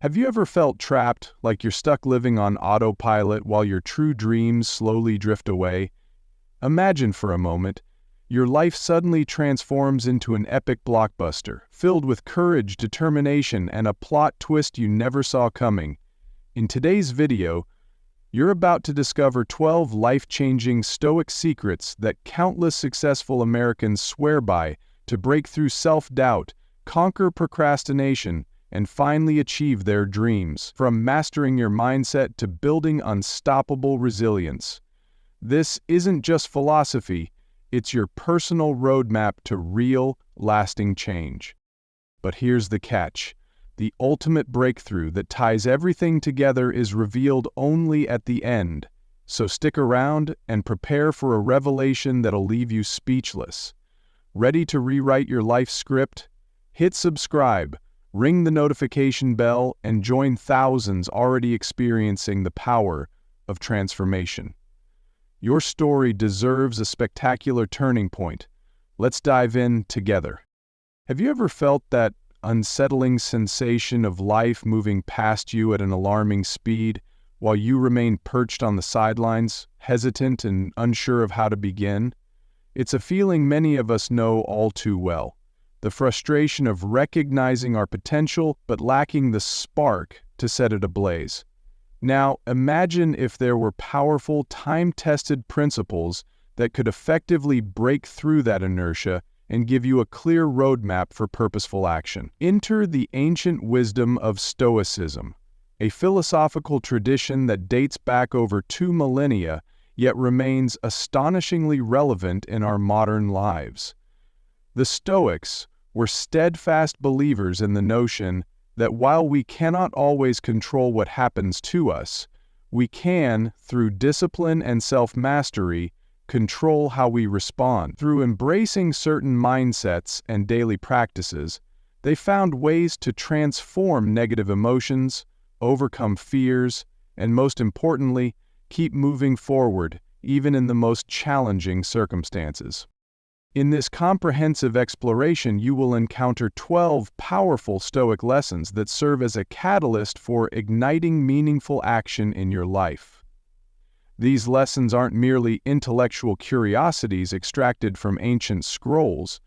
Have you ever felt trapped, like you're stuck living on autopilot while your true dreams slowly drift away? Imagine for a moment, your life suddenly transforms into an epic blockbuster, filled with courage, determination, and a plot twist you never saw coming. In today's video, you're about to discover 12 life-changing Stoic secrets that countless successful Americans swear by to break through self-doubt, conquer procrastination, and finally achieve their dreams, from mastering your mindset to building unstoppable resilience. This isn't just philosophy, it's your personal roadmap to real, lasting change. But here's the catch. The ultimate breakthrough that ties everything together is revealed only at the end, so stick around and prepare for a revelation that'll leave you speechless. Ready to rewrite your life script? Hit subscribe, ring the notification bell, and join thousands already experiencing the power of transformation. Your story deserves a spectacular turning point. Let's dive in together. Have you ever felt that unsettling sensation of life moving past you at an alarming speed while you remain perched on the sidelines, hesitant and unsure of how to begin? It's a feeling many of us know all too well. The frustration of recognizing our potential but lacking the spark to set it ablaze. Now, imagine if there were powerful, time-tested principles that could effectively break through that inertia and give you a clear roadmap for purposeful action. Enter the ancient wisdom of Stoicism, a philosophical tradition that dates back over 2 millennia, yet remains astonishingly relevant in our modern lives. The Stoics were steadfast believers in the notion that while we cannot always control what happens to us, we can, through discipline and self-mastery, control how we respond. Through embracing certain mindsets and daily practices, they found ways to transform negative emotions, overcome fears, and most importantly, keep moving forward, even in the most challenging circumstances. In this comprehensive exploration, you will encounter 12 powerful Stoic lessons that serve as a catalyst for igniting meaningful action in your life. These lessons aren't merely intellectual curiosities extracted from ancient scrolls.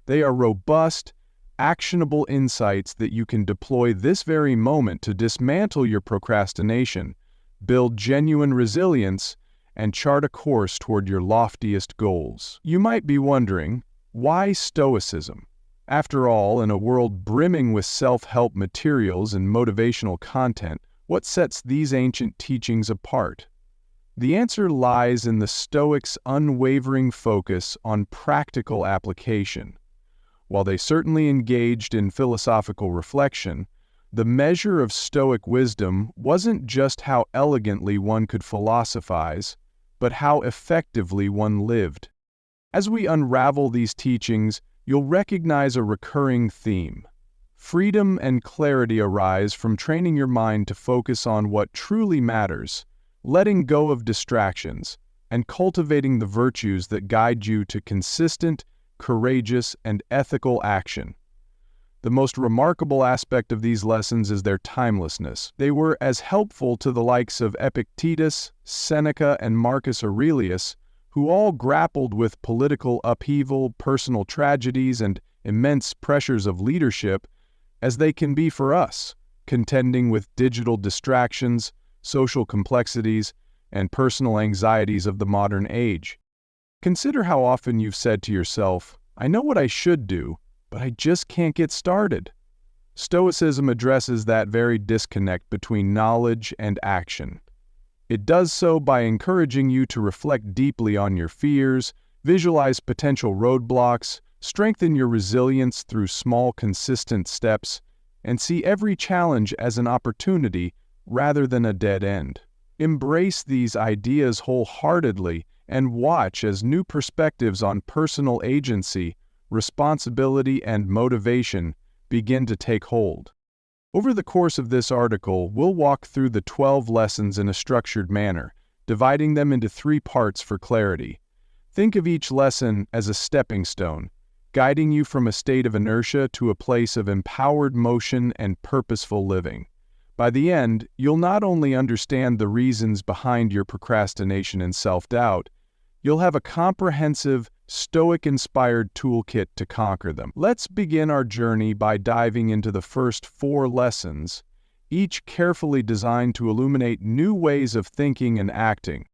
They are robust, actionable insights that you can deploy this very moment to dismantle your procrastination, build genuine resilience, and chart a course toward your loftiest goals. You might be wondering, why Stoicism? After all, in a world brimming with self-help materials and motivational content, what sets these ancient teachings apart? The answer lies in the Stoics' unwavering focus on practical application. While they certainly engaged in philosophical reflection, the measure of Stoic wisdom wasn't just how elegantly one could philosophize, but how effectively one lived. As we unravel these teachings, you'll recognize a recurring theme. Freedom and clarity arise from training your mind to focus on what truly matters, letting go of distractions, and cultivating the virtues that guide you to consistent, courageous, and ethical action. The most remarkable aspect of these lessons is their timelessness. They were as helpful to the likes of Epictetus, Seneca, and Marcus Aurelius, who all grappled with political upheaval, personal tragedies, and immense pressures of leadership, as they can be for us, contending with digital distractions, social complexities, and personal anxieties of the modern age. Consider how often you've said to yourself, "I know what I should do, but I just can't get started." Stoicism addresses that very disconnect between knowledge and action. It does so by encouraging you to reflect deeply on your fears, visualize potential roadblocks, strengthen your resilience through small, consistent steps, and see every challenge as an opportunity rather than a dead end. Embrace these ideas wholeheartedly and watch as new perspectives on personal agency, responsibility, and motivation begin to take hold. Over the course of this article, we'll walk through the 12 lessons in a structured manner, dividing them into 3 parts for clarity. Think of each lesson as a stepping stone, guiding you from a state of inertia to a place of empowered motion and purposeful living. By the end, you'll not only understand the reasons behind your procrastination and self-doubt, you'll have a comprehensive, Stoic-inspired toolkit to conquer them. Let's begin our journey by diving into the first 4 lessons, each carefully designed to illuminate new ways of thinking and acting.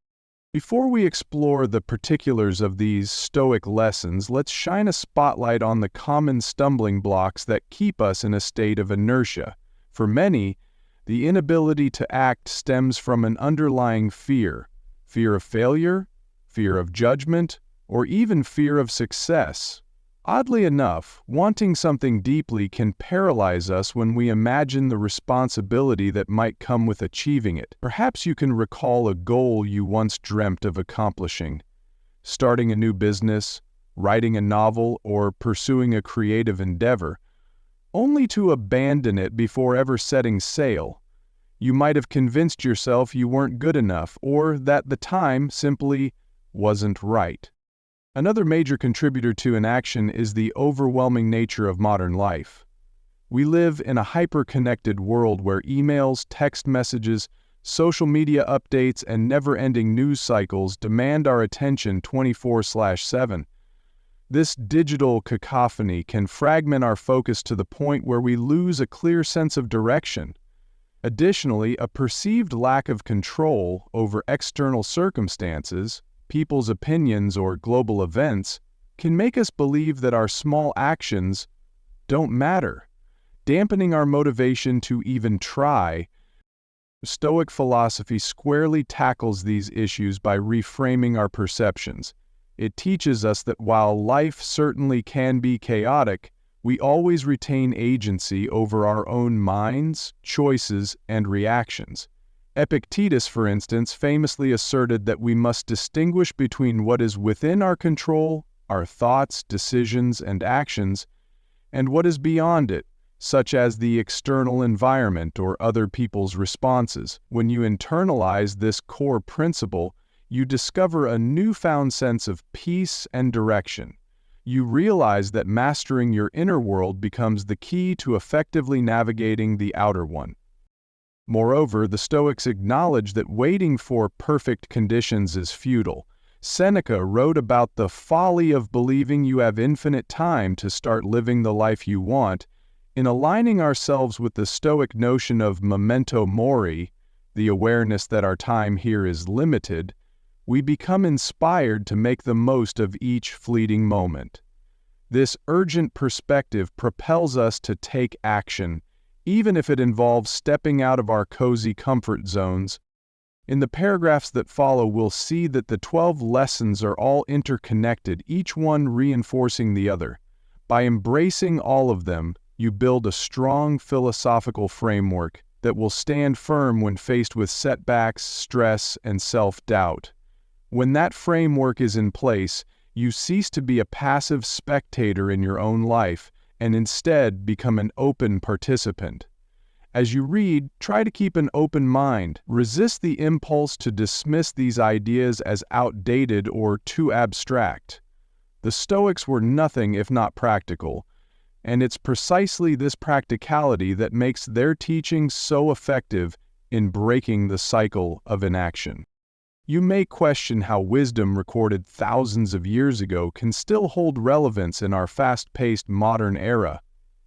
Before we explore the particulars of these Stoic lessons, let's shine a spotlight on the common stumbling blocks that keep us in a state of inertia. For many, the inability to act stems from an underlying fear of failure, fear of judgment, or even fear of success. Oddly enough, wanting something deeply can paralyze us when we imagine the responsibility that might come with achieving it. Perhaps you can recall a goal you once dreamt of accomplishing, starting a new business, writing a novel, or pursuing a creative endeavor, only to abandon it before ever setting sail. You might have convinced yourself you weren't good enough, or that the time simply wasn't right. Another major contributor to inaction is the overwhelming nature of modern life. We live in a hyper-connected world where emails, text messages, social media updates, and never-ending news cycles demand our attention 24/7. This digital cacophony can fragment our focus to the point where we lose a clear sense of direction. Additionally, a perceived lack of control over external circumstances, people's opinions, or global events can make us believe that our small actions don't matter, dampening our motivation to even try. Stoic philosophy squarely tackles these issues by reframing our perceptions. It teaches us that while life certainly can be chaotic, we always retain agency over our own minds, choices, and reactions. Epictetus, for instance, famously asserted that we must distinguish between what is within our control, our thoughts, decisions, and actions, and what is beyond it, such as the external environment or other people's responses. When you internalize this core principle, you discover a newfound sense of peace and direction. You realize that mastering your inner world becomes the key to effectively navigating the outer one. Moreover, the Stoics acknowledge that waiting for perfect conditions is futile. Seneca wrote about the folly of believing you have infinite time to start living the life you want. In aligning ourselves with the Stoic notion of memento mori, the awareness that our time here is limited, we become inspired to make the most of each fleeting moment. This urgent perspective propels us to take action, even if it involves stepping out of our cozy comfort zones. In the paragraphs that follow, we'll see that the 12 lessons are all interconnected, each one reinforcing the other. By embracing all of them, you build a strong philosophical framework that will stand firm when faced with setbacks, stress, and self-doubt. When that framework is in place, you cease to be a passive spectator in your own life and instead become an open participant. As you read, try to keep an open mind. Resist the impulse to dismiss these ideas as outdated or too abstract. The Stoics were nothing if not practical, and it's precisely this practicality that makes their teachings so effective in breaking the cycle of inaction. You may question how wisdom recorded thousands of years ago can still hold relevance in our fast-paced modern era.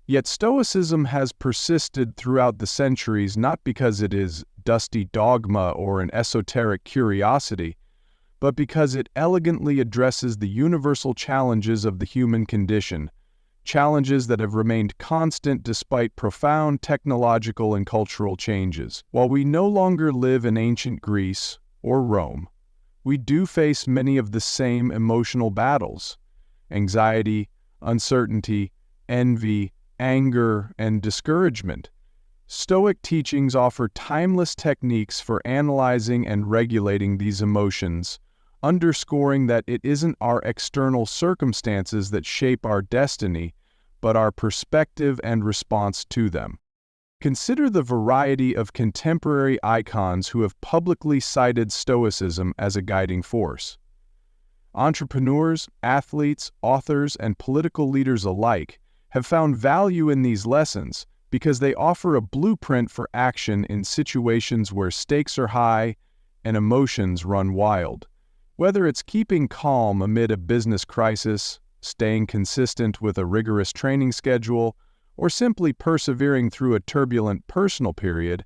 Yet Stoicism has persisted throughout the centuries not because it is dusty dogma or an esoteric curiosity, but because it elegantly addresses the universal challenges of the human condition, challenges that have remained constant despite profound technological and cultural changes. While we no longer live in ancient Greece or Rome, we do face many of the same emotional battles: anxiety, uncertainty, envy, anger, and discouragement. Stoic teachings offer timeless techniques for analyzing and regulating these emotions, underscoring that it isn't our external circumstances that shape our destiny, but our perspective and response to them. Consider the variety of contemporary icons who have publicly cited Stoicism as a guiding force. Entrepreneurs, athletes, authors, and political leaders alike have found value in these lessons, because they offer a blueprint for action in situations where stakes are high and emotions run wild. Whether it's keeping calm amid a business crisis, staying consistent with a rigorous training schedule, or simply persevering through a turbulent personal period,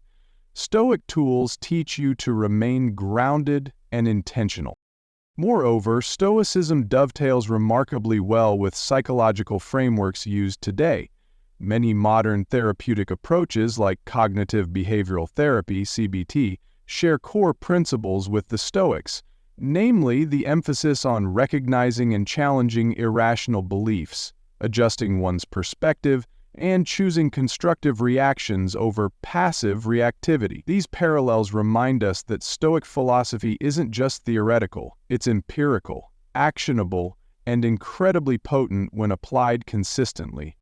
Stoic tools teach you to remain grounded and intentional. Moreover, Stoicism dovetails remarkably well with psychological frameworks used today. Many modern therapeutic approaches like cognitive behavioral therapy, CBT, share core principles with the Stoics, namely the emphasis on recognizing and challenging irrational beliefs, adjusting one's perspective, and choosing constructive reactions over passive reactivity. These parallels remind us that Stoic philosophy isn't just theoretical, it's empirical, actionable, and incredibly potent when applied consistently.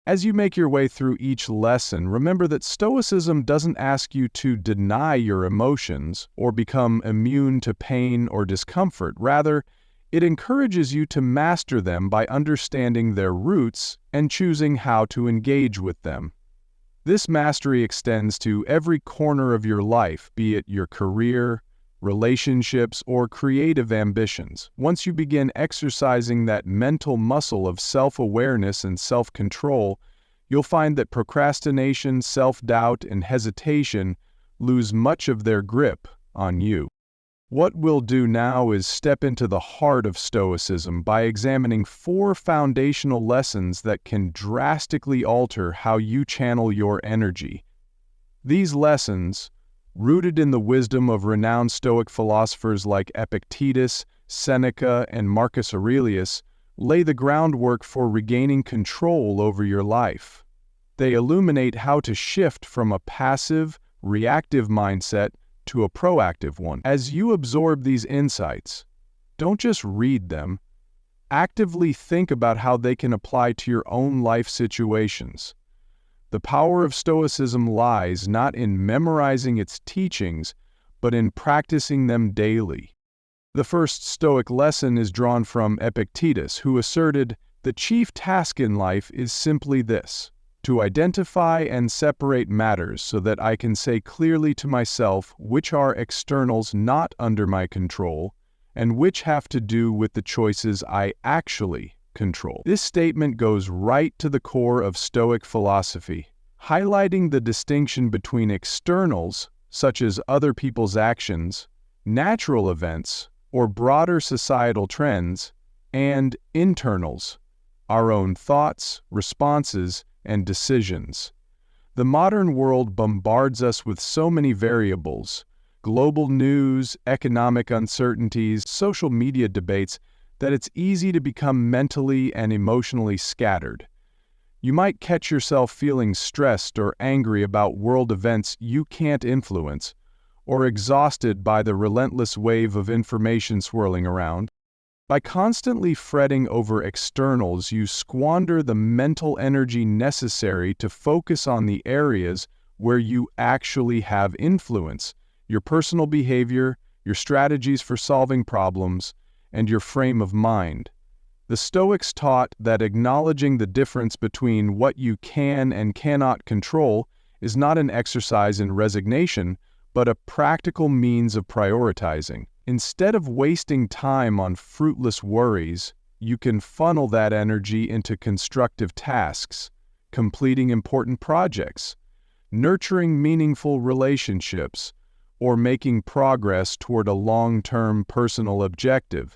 As you make your way through each lesson, remember that Stoicism doesn't ask you to deny your emotions or become immune to pain or discomfort. Rather, it encourages you to master them by understanding their roots and choosing how to engage with them. This mastery extends to every corner of your life, be it your career, relationships, or creative ambitions. Once you begin exercising that mental muscle of self-awareness and self-control, you'll find that procrastination, self-doubt, and hesitation lose much of their grip on you. What we'll do now is step into the heart of Stoicism by examining 4 foundational lessons that can drastically alter how you channel your energy. These lessons, rooted in the wisdom of renowned Stoic philosophers like Epictetus, Seneca, and Marcus Aurelius, lay the groundwork for regaining control over your life. They illuminate how to shift from a passive, reactive mindset to a proactive one. As you absorb these insights, don't just read them. Actively think about how they can apply to your own life situations. The power of Stoicism lies not in memorizing its teachings, but in practicing them daily. The first Stoic lesson is drawn from Epictetus, who asserted, "The chief task in life is simply this: to identify and separate matters so that I can say clearly to myself which are externals not under my control and which have to do with the choices I actually control." This statement goes right to the core of Stoic philosophy, highlighting the distinction between externals, such as other people's actions, natural events, or broader societal trends, and internals, our own thoughts, responses, and decisions. The modern world bombards us with so many variables: global news, economic uncertainties, social media debates, that it's easy to become mentally and emotionally scattered. You might catch yourself feeling stressed or angry about world events you can't influence, or exhausted by the relentless wave of information swirling around. By constantly fretting over externals, you squander the mental energy necessary to focus on the areas where you actually have influence: your personal behavior, your strategies for solving problems, and your frame of mind. The Stoics taught that acknowledging the difference between what you can and cannot control is not an exercise in resignation, but a practical means of prioritizing. Instead of wasting time on fruitless worries, you can funnel that energy into constructive tasks, completing important projects, nurturing meaningful relationships, or making progress toward a long-term personal objective.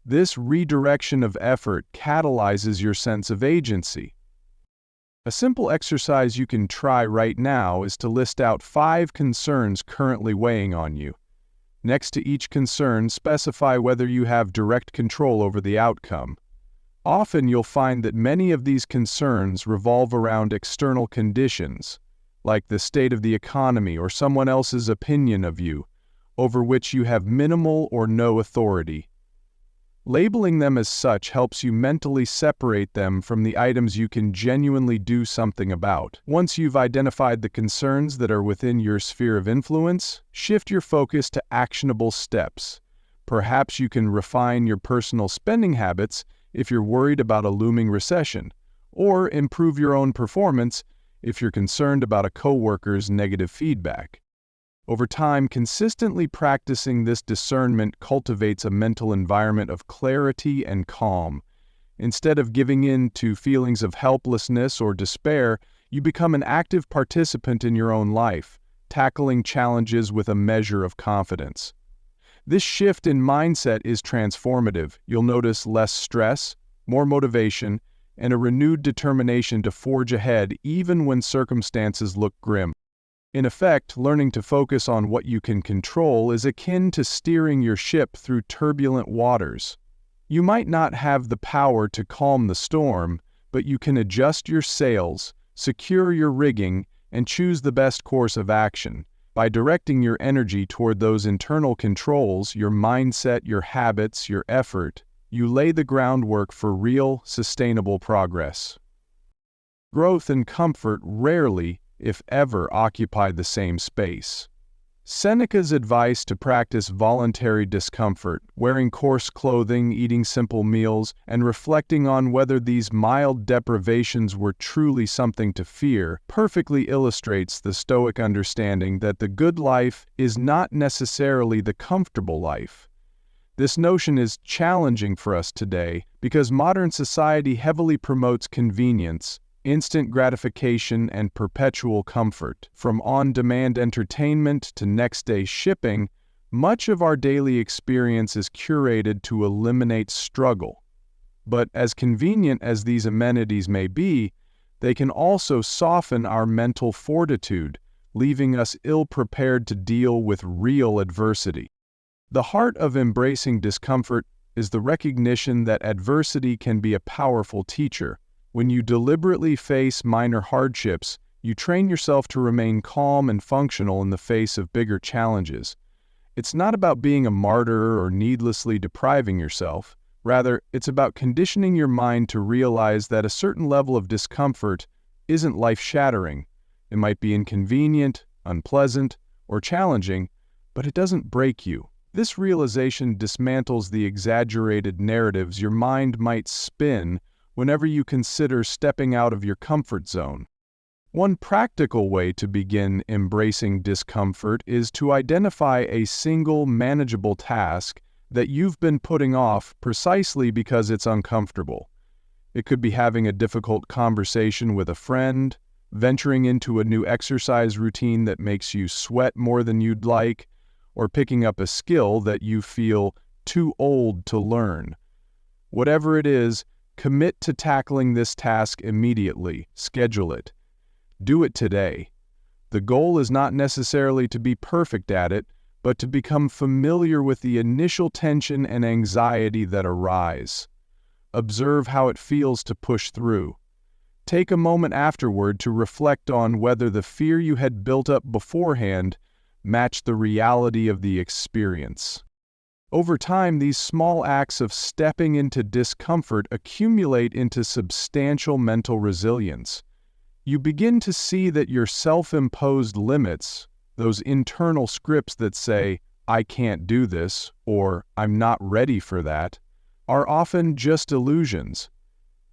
This redirection of effort catalyzes your sense of agency. A simple exercise you can try right now is to list out 5 concerns currently weighing on you. Next to each concern, specify whether you have direct control over the outcome. Often you'll find that many of these concerns revolve around external conditions, like the state of the economy or someone else's opinion of you, over which you have minimal or no authority. Labeling them as such helps you mentally separate them from the items you can genuinely do something about. Once you've identified the concerns that are within your sphere of influence, shift your focus to actionable steps. Perhaps you can refine your personal spending habits if you're worried about a looming recession, or improve your own performance if you're concerned about a coworker's negative feedback. Over time, consistently practicing this discernment cultivates a mental environment of clarity and calm. Instead of giving in to feelings of helplessness or despair, you become an active participant in your own life, tackling challenges with a measure of confidence. This shift in mindset is transformative. You'll notice less stress, more motivation, and a renewed determination to forge ahead even when circumstances look grim. In effect, learning to focus on what you can control is akin to steering your ship through turbulent waters. You might not have the power to calm the storm, but you can adjust your sails, secure your rigging, and choose the best course of action. By directing your energy toward those internal controls, your mindset, your habits, your effort, you lay the groundwork for real, sustainable progress. Growth and comfort rarely, if ever, occupy the same space. Seneca's advice to practice voluntary discomfort, wearing coarse clothing, eating simple meals, and reflecting on whether these mild deprivations were truly something to fear, perfectly illustrates the Stoic understanding that the good life is not necessarily the comfortable life. This notion is challenging for us today because modern society heavily promotes convenience, instant gratification, and perpetual comfort. From on-demand entertainment to next-day shipping, much of our daily experience is curated to eliminate struggle. But as convenient as these amenities may be, they can also soften our mental fortitude, leaving us ill-prepared to deal with real adversity. The heart of embracing discomfort is the recognition that adversity can be a powerful teacher. When you deliberately face minor hardships, you train yourself to remain calm and functional in the face of bigger challenges. It's not about being a martyr or needlessly depriving yourself. Rather, it's about conditioning your mind to realize that a certain level of discomfort isn't life-shattering. It might be inconvenient, unpleasant, or challenging, but it doesn't break you. This realization dismantles the exaggerated narratives your mind might spin whenever you consider stepping out of your comfort zone. One practical way to begin embracing discomfort is to identify a single manageable task that you've been putting off precisely because it's uncomfortable. It could be having a difficult conversation with a friend, venturing into a new exercise routine that makes you sweat more than you'd like, or picking up a skill that you feel too old to learn. Whatever it is, commit to tackling this task immediately. Schedule it. Do it today. The goal is not necessarily to be perfect at it, but to become familiar with the initial tension and anxiety that arise. Observe how it feels to push through. Take a moment afterward to reflect on whether the fear you had built up beforehand matched the reality of the experience. Over time, these small acts of stepping into discomfort accumulate into substantial mental resilience. You begin to see that your self-imposed limits, those internal scripts that say, "I can't do this," or "I'm not ready for that," are often just illusions.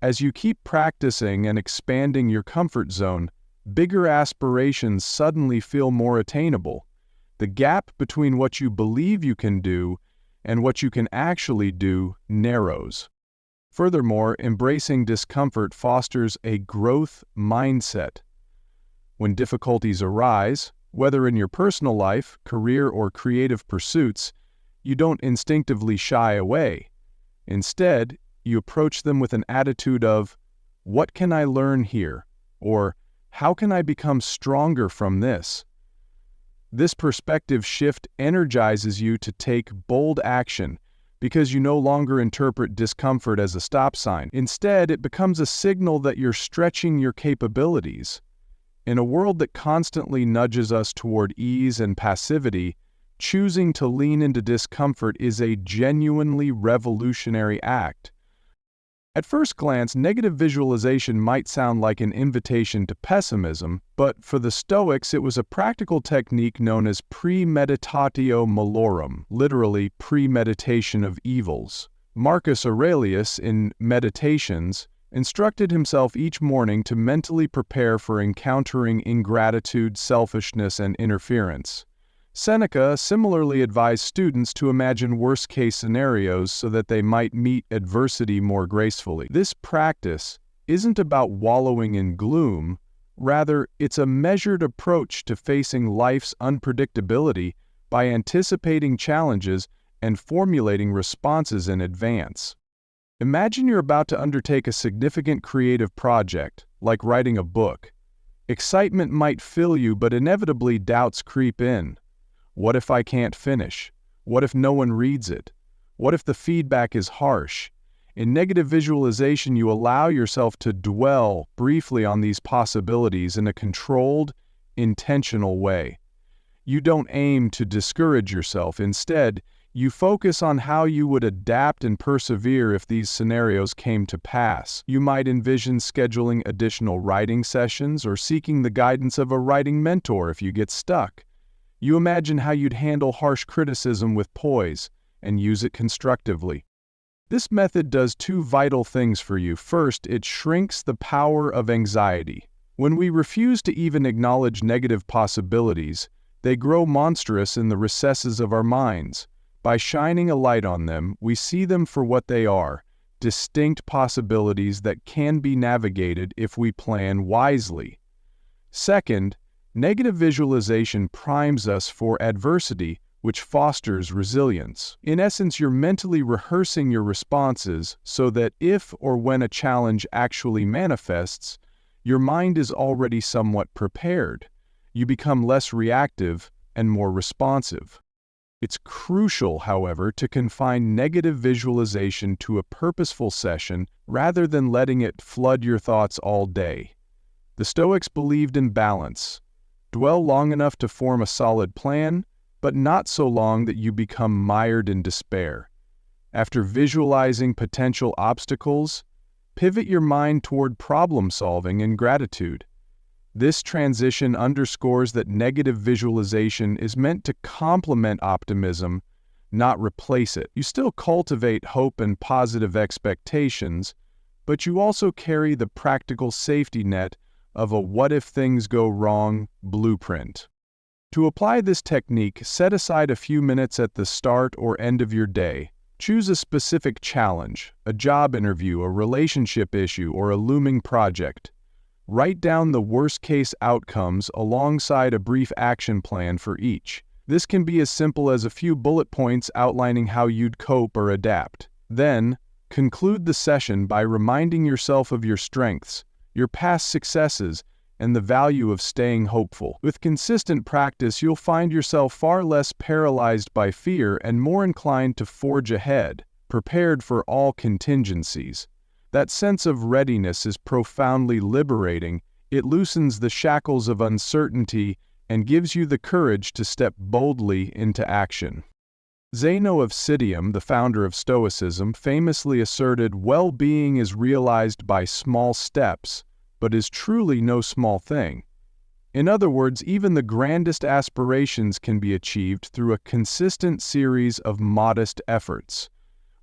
As you keep practicing and expanding your comfort zone, bigger aspirations suddenly feel more attainable. The gap between what you believe you can do and what you can actually do narrows. Furthermore, embracing discomfort fosters a growth mindset. When difficulties arise, whether in your personal life, career, or creative pursuits, you don't instinctively shy away. Instead, you approach them with an attitude of, "What can I learn here?" or "How can I become stronger from this?" This perspective shift energizes you to take bold action because you no longer interpret discomfort as a stop sign. Instead, it becomes a signal that you're stretching your capabilities. In a world that constantly nudges us toward ease and passivity, choosing to lean into discomfort is a genuinely revolutionary act. At first glance, negative visualization might sound like an invitation to pessimism, but for the Stoics it was a practical technique known as premeditatio malorum, literally premeditation of evils. Marcus Aurelius, in Meditations, instructed himself each morning to mentally prepare for encountering ingratitude, selfishness, and interference. Seneca similarly advised students to imagine worst-case scenarios so that they might meet adversity more gracefully. This practice isn't about wallowing in gloom. Rather, it's a measured approach to facing life's unpredictability by anticipating challenges and formulating responses in advance. Imagine you're about to undertake a significant creative project, like writing a book. Excitement might fill you, but inevitably doubts creep in. What if I can't finish? What if no one reads it? What if the feedback is harsh? In negative visualization, you allow yourself to dwell briefly on these possibilities in a controlled, intentional way. You don't aim to discourage yourself. Instead, you focus on how you would adapt and persevere if these scenarios came to pass. You might envision scheduling additional writing sessions or seeking the guidance of a writing mentor if you get stuck. You imagine how you'd handle harsh criticism with poise and use it constructively. This method does two vital things for you. First, it shrinks the power of anxiety. When we refuse to even acknowledge negative possibilities, they grow monstrous in the recesses of our minds. By shining a light on them, we see them for what they are, distinct possibilities that can be navigated if we plan wisely. Second, negative visualization primes us for adversity, which fosters resilience. In essence, you're mentally rehearsing your responses so that if or when a challenge actually manifests, your mind is already somewhat prepared. You become less reactive and more responsive. It's crucial, however, to confine negative visualization to a purposeful session rather than letting it flood your thoughts all day. The Stoics believed in balance. Dwell long enough to form a solid plan, but not so long that you become mired in despair. After visualizing potential obstacles, pivot your mind toward problem-solving and gratitude. This transition underscores that negative visualization is meant to complement optimism, not replace it. You still cultivate hope and positive expectations, but you also carry the practical safety net of a what-if-things-go-wrong blueprint. To apply this technique, set aside a few minutes at the start or end of your day. Choose a specific challenge, a job interview, a relationship issue, or a looming project. Write down the worst-case outcomes alongside a brief action plan for each. This can be as simple as a few bullet points outlining how you'd cope or adapt. Then, conclude the session by reminding yourself of your strengths, your past successes, and the value of staying hopeful. With consistent practice, you'll find yourself far less paralyzed by fear and more inclined to forge ahead, prepared for all contingencies. That sense of readiness is profoundly liberating. It loosens the shackles of uncertainty and gives you the courage to step boldly into action. Zeno of Citium, the founder of Stoicism, famously asserted, "Well-being is realized by small steps, but is truly no small thing." In other words, even the grandest aspirations can be achieved through a consistent series of modest efforts.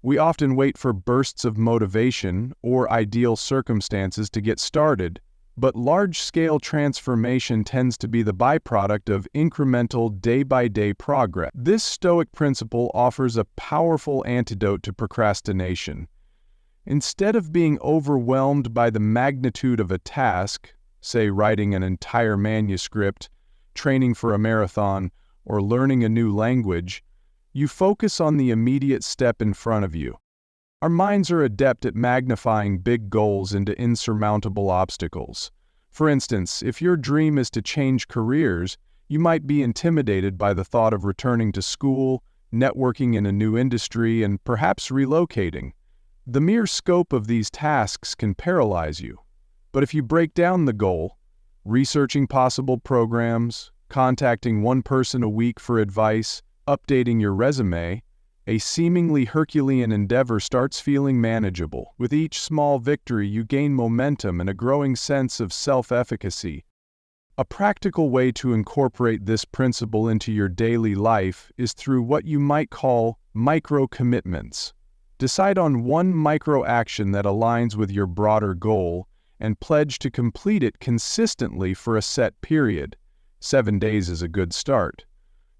We often wait for bursts of motivation or ideal circumstances to get started, but large-scale transformation tends to be the byproduct of incremental day-by-day progress. This Stoic principle offers a powerful antidote to procrastination. Instead of being overwhelmed by the magnitude of a task, say writing an entire manuscript, training for a marathon, or learning a new language, you focus on the immediate step in front of you. Our minds are adept at magnifying big goals into insurmountable obstacles. For instance, if your dream is to change careers, you might be intimidated by the thought of returning to school, networking in a new industry, and perhaps relocating. The mere scope of these tasks can paralyze you. But if you break down the goal, researching possible programs, contacting one person a week for advice, updating your resume, a seemingly Herculean endeavor starts feeling manageable. With each small victory, you gain momentum and a growing sense of self-efficacy. A practical way to incorporate this principle into your daily life is through what you might call micro-commitments. Decide on one micro-action that aligns with your broader goal and pledge to complete it consistently for a set period. 7 days is a good start.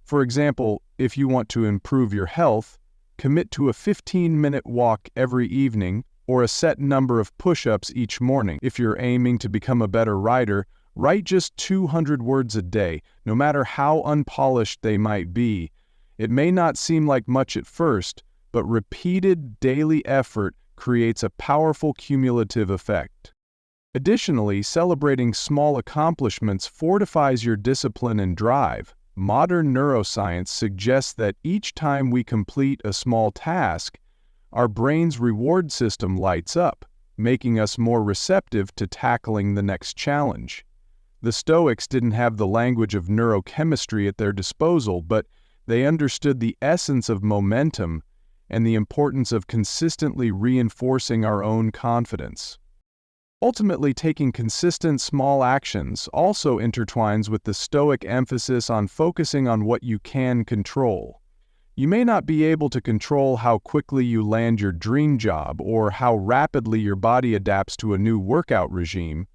For example, if you want to improve your health, commit to a 15-minute walk every evening or a set number of push-ups each morning. If you're aiming to become a better writer, write just 200 words a day, no matter how unpolished they might be. It may not seem like much at first, but repeated daily effort creates a powerful cumulative effect. Additionally, celebrating small accomplishments fortifies your discipline and drive. Modern neuroscience suggests that each time we complete a small task, our brain's reward system lights up, making us more receptive to tackling the next challenge. The Stoics didn't have the language of neurochemistry at their disposal, but they understood the essence of momentum and the importance of consistently reinforcing our own confidence. Ultimately, taking consistent small actions also intertwines with the Stoic emphasis on focusing on what you can control. You may not be able to control how quickly you land your dream job or how rapidly your body adapts to a new workout regime,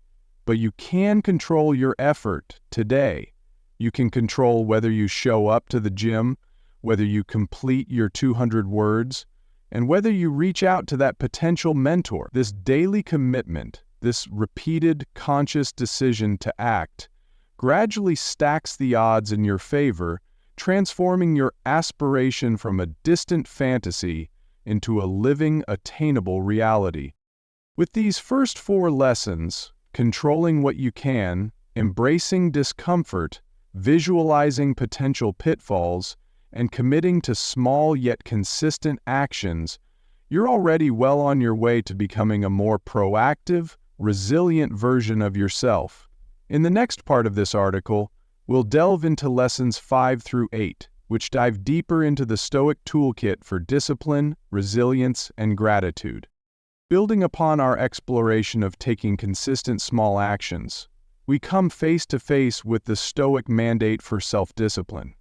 but you can control your effort today. You can control whether you show up to the gym, whether you complete your 200 words, and whether you reach out to that potential mentor. This daily commitment, this repeated conscious decision to act, gradually stacks the odds in your favor, transforming your aspiration from a distant fantasy into a living, attainable reality. With these first 4 lessons, controlling what you can, embracing discomfort, visualizing potential pitfalls, and committing to small yet consistent actions, you're already well on your way to becoming a more proactive, resilient version of yourself. In the next part of this article, we'll delve into lessons 5 through 8, which dive deeper into the Stoic toolkit for discipline, resilience, and gratitude. Building upon our exploration of taking consistent small actions, we come face to face with the Stoic mandate for self-discipline.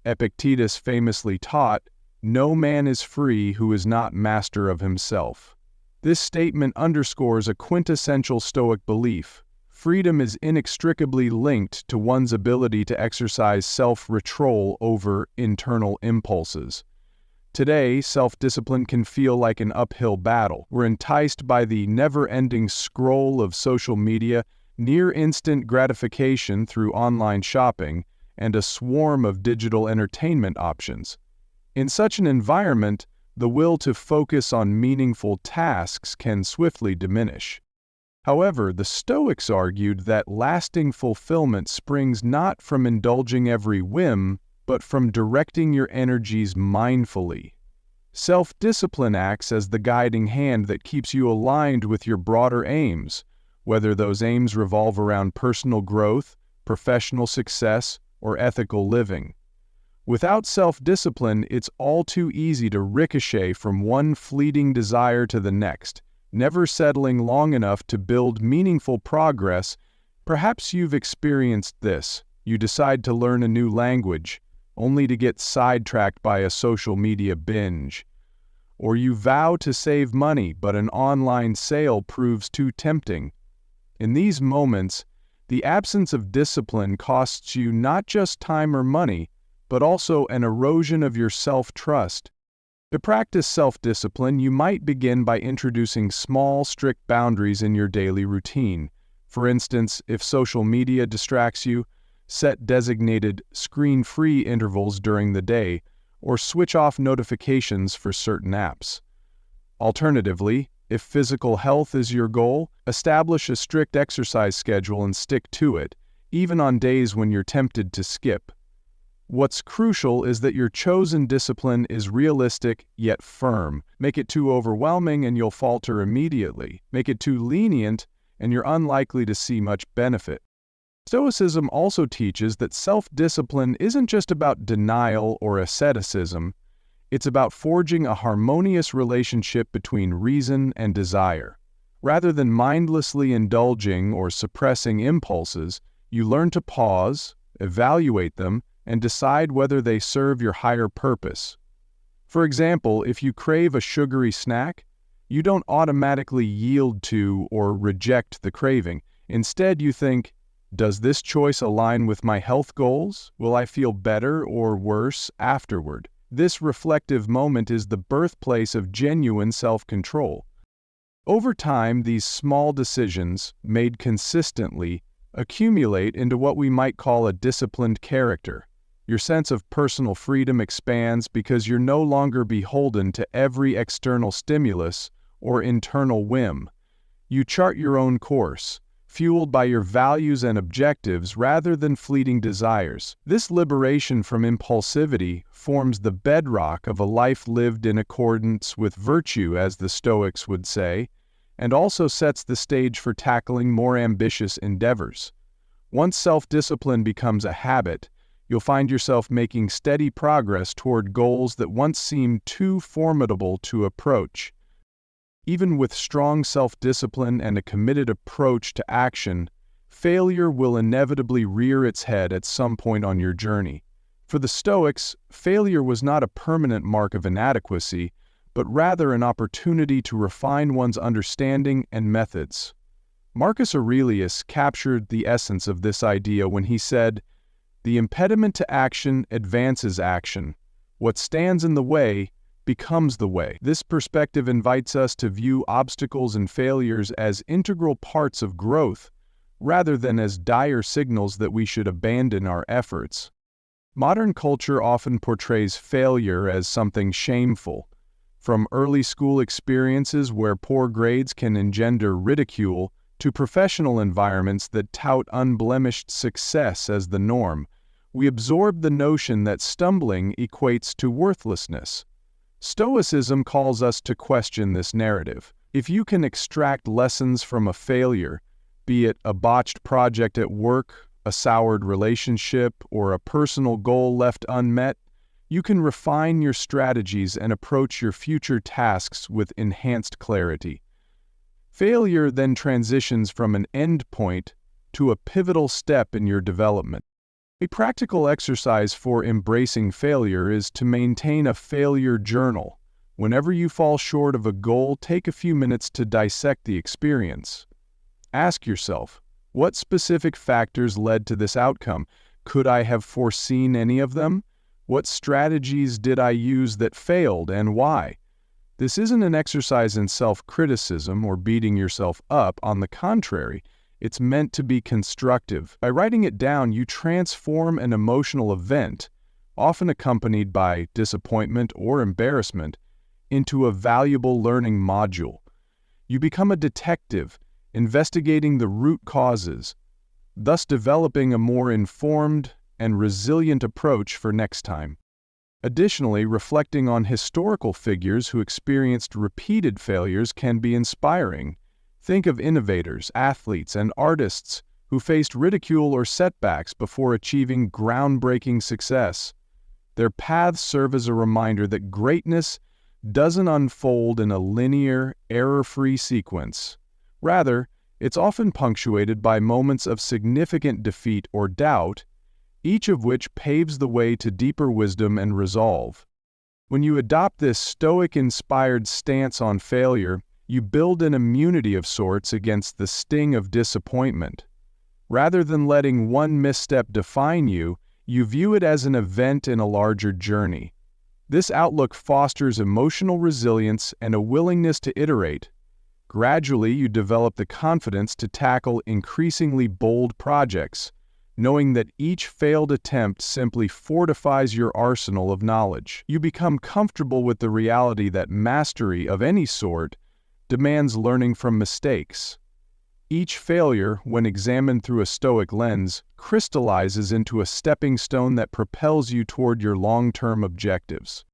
Epictetus famously taught, "No man is free who is not master of himself." This statement underscores a quintessential Stoic belief. Freedom is inextricably linked to one's ability to exercise self-control over internal impulses. Today, self-discipline can feel like an uphill battle. We're enticed by the never-ending scroll of social media, near-instant gratification through online shopping, and a swarm of digital entertainment options. In such an environment, the will to focus on meaningful tasks can swiftly diminish. However, the Stoics argued that lasting fulfillment springs not from indulging every whim, but from directing your energies mindfully. Self-discipline acts as the guiding hand that keeps you aligned with your broader aims, whether those aims revolve around personal growth, professional success, or ethical living. Without self-discipline, it's all too easy to ricochet from one fleeting desire to the next, never settling long enough to build meaningful progress. Perhaps you've experienced this. You decide to learn a new language, only to get sidetracked by a social media binge. Or you vow to save money, but an online sale proves too tempting. In these moments, the absence of discipline costs you not just time or money, but also an erosion of your self-trust. To practice self-discipline, you might begin by introducing small, strict boundaries in your daily routine. For instance, if social media distracts you, set designated screen-free intervals during the day, or switch off notifications for certain apps. Alternatively, if physical health is your goal, establish a strict exercise schedule and stick to it, even on days when you're tempted to skip. What's crucial is that your chosen discipline is realistic yet firm. Make it too overwhelming and you'll falter immediately. Make it too lenient and you're unlikely to see much benefit. Stoicism also teaches that self-discipline isn't just about denial or asceticism. It's about forging a harmonious relationship between reason and desire. Rather than mindlessly indulging or suppressing impulses, you learn to pause, evaluate them, and decide whether they serve your higher purpose. For example, if you crave a sugary snack, you don't automatically yield to or reject the craving. Instead, you think, does this choice align with my health goals? Will I feel better or worse afterward? This reflective moment is the birthplace of genuine self-control. Over time, these small decisions, made consistently, accumulate into what we might call a disciplined character. Your sense of personal freedom expands because you're no longer beholden to every external stimulus or internal whim. You chart your own course, fueled by your values and objectives rather than fleeting desires. This liberation from impulsivity forms the bedrock of a life lived in accordance with virtue, as the Stoics would say, and also sets the stage for tackling more ambitious endeavors. Once self-discipline becomes a habit, you'll find yourself making steady progress toward goals that once seemed too formidable to approach. Even with strong self-discipline and a committed approach to action, failure will inevitably rear its head at some point on your journey. For the Stoics, failure was not a permanent mark of inadequacy, but rather an opportunity to refine one's understanding and methods. Marcus Aurelius captured the essence of this idea when he said, "The impediment to action advances action. What stands in the way becomes the way." This perspective invites us to view obstacles and failures as integral parts of growth, rather than as dire signals that we should abandon our efforts. Modern culture often portrays failure as something shameful. From early school experiences where poor grades can engender ridicule, to professional environments that tout unblemished success as the norm, we absorb the notion that stumbling equates to worthlessness. Stoicism calls us to question this narrative. If you can extract lessons from a failure, be it a botched project at work, a soured relationship, or a personal goal left unmet, you can refine your strategies and approach your future tasks with enhanced clarity. Failure then transitions from an end point to a pivotal step in your development. A practical exercise for embracing failure is to maintain a failure journal. Whenever you fall short of a goal, take a few minutes to dissect the experience. Ask yourself, what specific factors led to this outcome? Could I have foreseen any of them? What strategies did I use that failed, and why? This isn't an exercise in self-criticism or beating yourself up. On the contrary, it's meant to be constructive. By writing it down, you transform an emotional event, often accompanied by disappointment or embarrassment, into a valuable learning module. You become a detective, investigating the root causes, thus developing a more informed and resilient approach for next time. Additionally, reflecting on historical figures who experienced repeated failures can be inspiring. Think of innovators, athletes, and artists who faced ridicule or setbacks before achieving groundbreaking success. Their paths serve as a reminder that greatness doesn't unfold in a linear, error-free sequence. Rather, it's often punctuated by moments of significant defeat or doubt, each of which paves the way to deeper wisdom and resolve. When you adopt this Stoic-inspired stance on failure, you build an immunity of sorts against the sting of disappointment. Rather than letting one misstep define you, you view it as an event in a larger journey. This outlook fosters emotional resilience and a willingness to iterate. Gradually, you develop the confidence to tackle increasingly bold projects, knowing that each failed attempt simply fortifies your arsenal of knowledge. You become comfortable with the reality that mastery of any sort demands learning from mistakes. Each failure, when examined through a Stoic lens, crystallizes into a stepping stone that propels you toward your long-term objectives.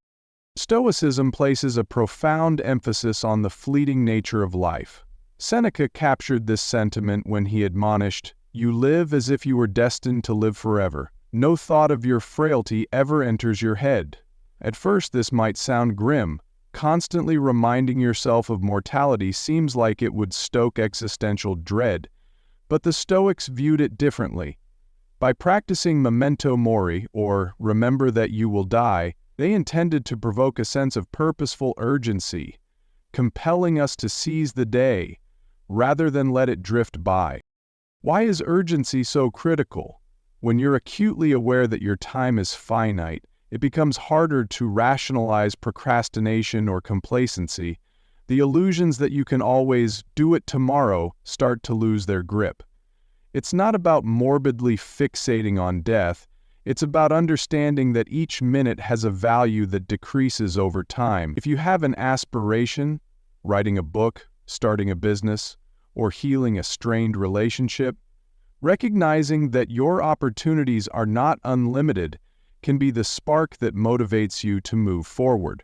Stoicism places a profound emphasis on the fleeting nature of life. Seneca captured this sentiment when he admonished, "You live as if you were destined to live forever. No thought of your frailty ever enters your head." At first, this might sound grim. Constantly reminding yourself of mortality seems like it would stoke existential dread, but the Stoics viewed it differently. By practicing memento mori, or remember that you will die, They intended to provoke a sense of purposeful urgency, compelling us to seize the day, rather than let it drift by. Why is urgency so critical? When you're acutely aware that your time is finite, it becomes harder to rationalize procrastination or complacency. The illusions that you can always do it tomorrow start to lose their grip. It's not about morbidly fixating on death. It's about understanding that each minute has a value that decreases over time. If you have an aspiration, writing a book, starting a business, or healing a strained relationship, recognizing that your opportunities are not unlimited can be the spark that motivates you to move forward.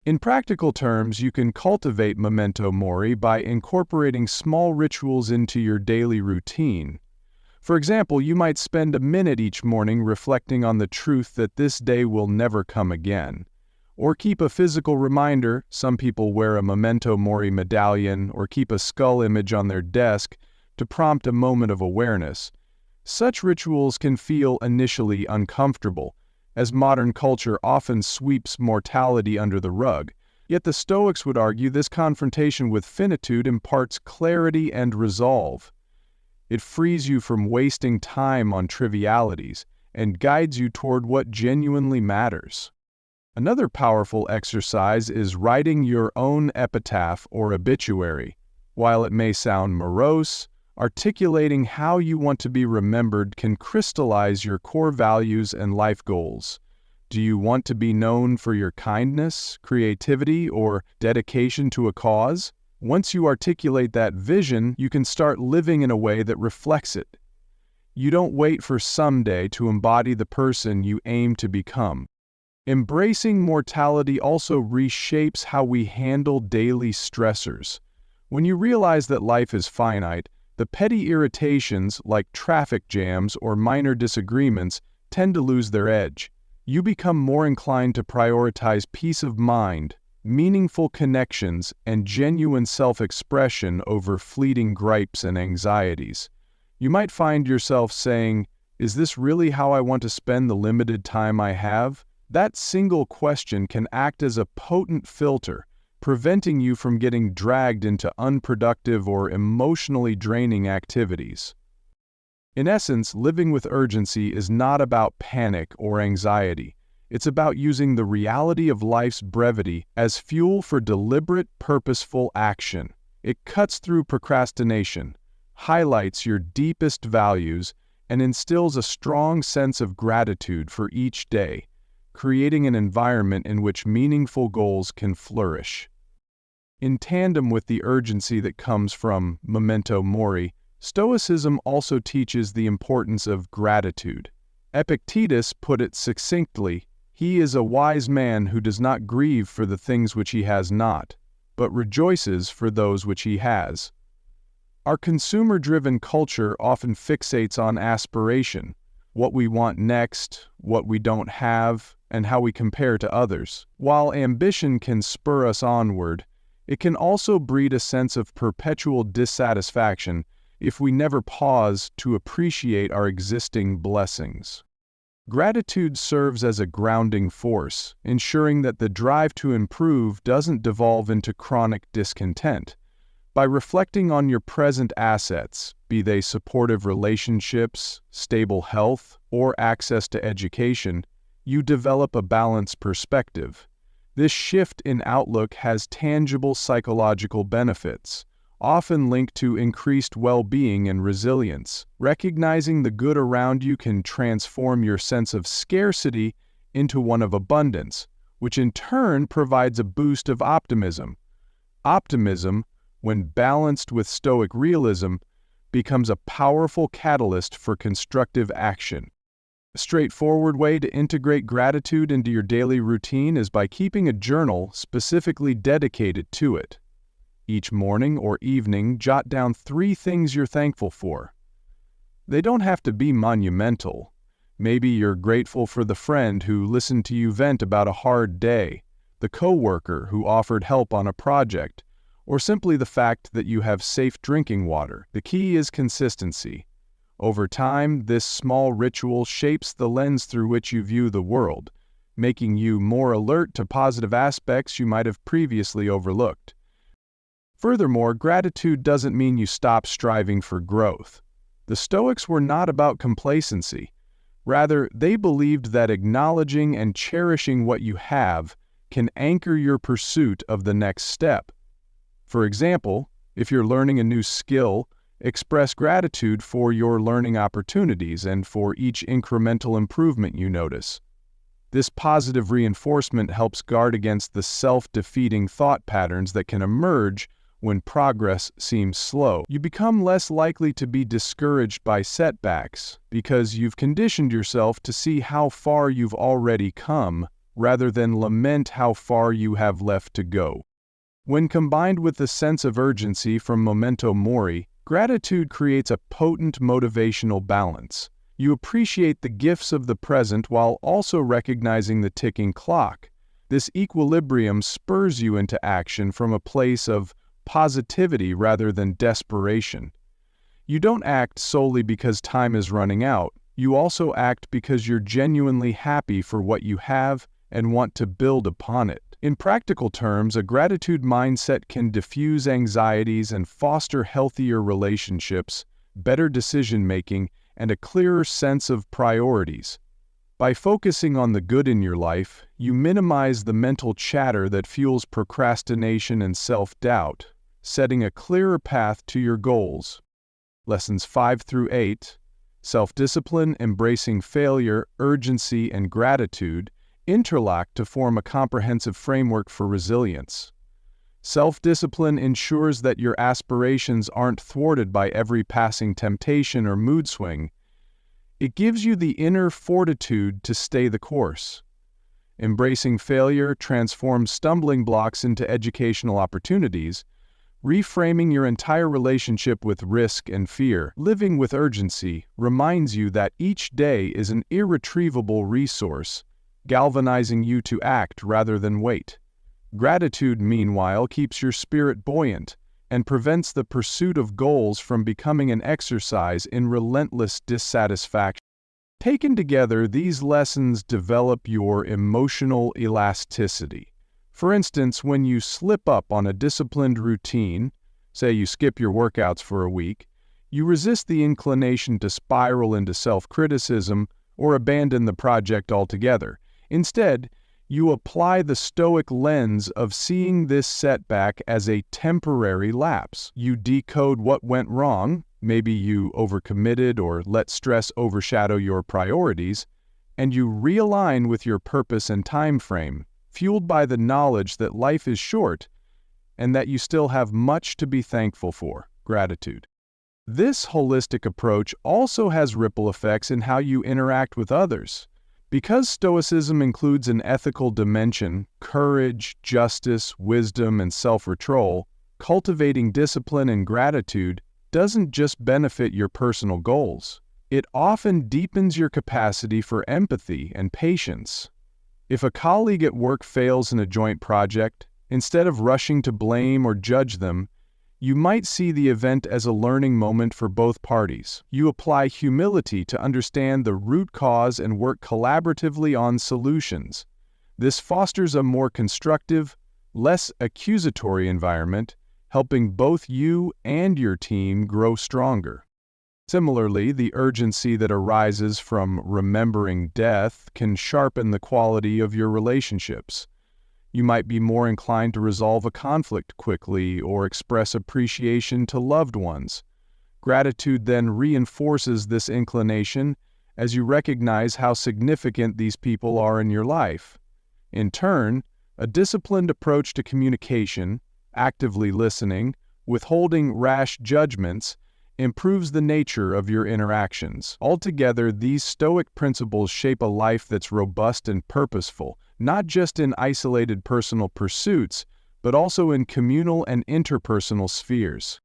In practical terms, you can cultivate memento mori by incorporating small rituals into your daily routine. For example, you might spend a minute each morning reflecting on the truth that this day will never come again. Or keep a physical reminder. Some people wear a memento mori medallion or keep a skull image on their desk to prompt a moment of awareness. Such rituals can feel initially uncomfortable, as modern culture often sweeps mortality under the rug. Yet the Stoics would argue this confrontation with finitude imparts clarity and resolve. It frees you from wasting time on trivialities and guides you toward what genuinely matters. Another powerful exercise is writing your own epitaph or obituary. While it may sound morose, articulating how you want to be remembered can crystallize your core values and life goals. Do you want to be known for your kindness, creativity, or dedication to a cause? Once you articulate that vision, you can start living in a way that reflects it. You don't wait for someday to embody the person you aim to become. Embracing mortality also reshapes how we handle daily stressors. When you realize that life is finite, the petty irritations like traffic jams or minor disagreements tend to lose their edge. You become more inclined to prioritize peace of mind, meaningful connections, and genuine self-expression over fleeting gripes and anxieties. You might find yourself saying, "Is this really how I want to spend the limited time I have?" That single question can act as a potent filter, preventing you from getting dragged into unproductive or emotionally draining activities. In essence, living with urgency is not about panic or anxiety. It's about using the reality of life's brevity as fuel for deliberate, purposeful action. It cuts through procrastination, highlights your deepest values, and instills a strong sense of gratitude for each day, creating an environment in which meaningful goals can flourish. In tandem with the urgency that comes from memento mori, Stoicism also teaches the importance of gratitude. Epictetus put it succinctly, "He is a wise man who does not grieve for the things which he has not, but rejoices for those which he has." Our consumer-driven culture often fixates on aspiration, what we want next, what we don't have, and how we compare to others. While ambition can spur us onward, it can also breed a sense of perpetual dissatisfaction if we never pause to appreciate our existing blessings. Gratitude serves as a grounding force, ensuring that the drive to improve doesn't devolve into chronic discontent. By reflecting on your present assets, be they supportive relationships, stable health, or access to education, you develop a balanced perspective. This shift in outlook has tangible psychological benefits, often linked to increased well-being and resilience. Recognizing the good around you can transform your sense of scarcity into one of abundance, which in turn provides a boost of optimism. Optimism, when balanced with Stoic realism, becomes a powerful catalyst for constructive action. A straightforward way to integrate gratitude into your daily routine is by keeping a journal specifically dedicated to it. Each morning or evening, jot down 3 things you're thankful for. They don't have to be monumental. Maybe you're grateful for the friend who listened to you vent about a hard day, the coworker who offered help on a project, or simply the fact that you have safe drinking water. The key is consistency. Over time, this small ritual shapes the lens through which you view the world, making you more alert to positive aspects you might have previously overlooked. Furthermore, gratitude doesn't mean you stop striving for growth. The Stoics were not about complacency. Rather, they believed that acknowledging and cherishing what you have can anchor your pursuit of the next step. For example, if you're learning a new skill, express gratitude for your learning opportunities and for each incremental improvement you notice. This positive reinforcement helps guard against the self-defeating thought patterns that can emerge when progress seems slow. You become less likely to be discouraged by setbacks because you've conditioned yourself to see how far you've already come rather than lament how far you have left to go. When combined with the sense of urgency from memento mori, gratitude creates a potent motivational balance. You appreciate the gifts of the present while also recognizing the ticking clock. This equilibrium spurs you into action from a place of positivity rather than desperation. You don't act solely because time is running out. You also act because you're genuinely happy for what you have and want to build upon it. In practical terms, a gratitude mindset can diffuse anxieties and foster healthier relationships, better decision-making, and a clearer sense of priorities. By focusing on the good in your life, you minimize the mental chatter that fuels procrastination and self-doubt, setting a clearer path to your goals. Lessons 5 through 8, self-discipline, embracing failure, urgency, and gratitude, interlock to form a comprehensive framework for resilience. Self-discipline ensures that your aspirations aren't thwarted by every passing temptation or mood swing. It gives you the inner fortitude to stay the course. Embracing failure transforms stumbling blocks into educational opportunities, reframing your entire relationship with risk and fear. Living with urgency reminds you that each day is an irretrievable resource, galvanizing you to act rather than wait. Gratitude, meanwhile, keeps your spirit buoyant and prevents the pursuit of goals from becoming an exercise in relentless dissatisfaction. Taken together, these lessons develop your emotional elasticity. For instance, when you slip up on a disciplined routine, say you skip your workouts for a week, you resist the inclination to spiral into self-criticism or abandon the project altogether. Instead, you apply the Stoic lens of seeing this setback as a temporary lapse. You decode what went wrong, maybe you overcommitted or let stress overshadow your priorities, and you realign with your purpose and time frame, fueled by the knowledge that life is short and that you still have much to be thankful for. Gratitude. This holistic approach also has ripple effects in how you interact with others. Because Stoicism includes an ethical dimension, courage, justice, wisdom, and self-control, cultivating discipline and gratitude doesn't just benefit your personal goals. It often deepens your capacity for empathy and patience. If a colleague at work fails in a joint project, instead of rushing to blame or judge them, you might see the event as a learning moment for both parties. You apply humility to understand the root cause and work collaboratively on solutions. This fosters a more constructive, less accusatory environment, helping both you and your team grow stronger. Similarly, the urgency that arises from remembering death can sharpen the quality of your relationships. You might be more inclined to resolve a conflict quickly or express appreciation to loved ones. Gratitude then reinforces this inclination as you recognize how significant these people are in your life. In turn, a disciplined approach to communication, actively listening, withholding rash judgments, improves the nature of your interactions. Altogether, these Stoic principles shape a life that's robust and purposeful, not just in isolated personal pursuits, but also in communal and interpersonal spheres.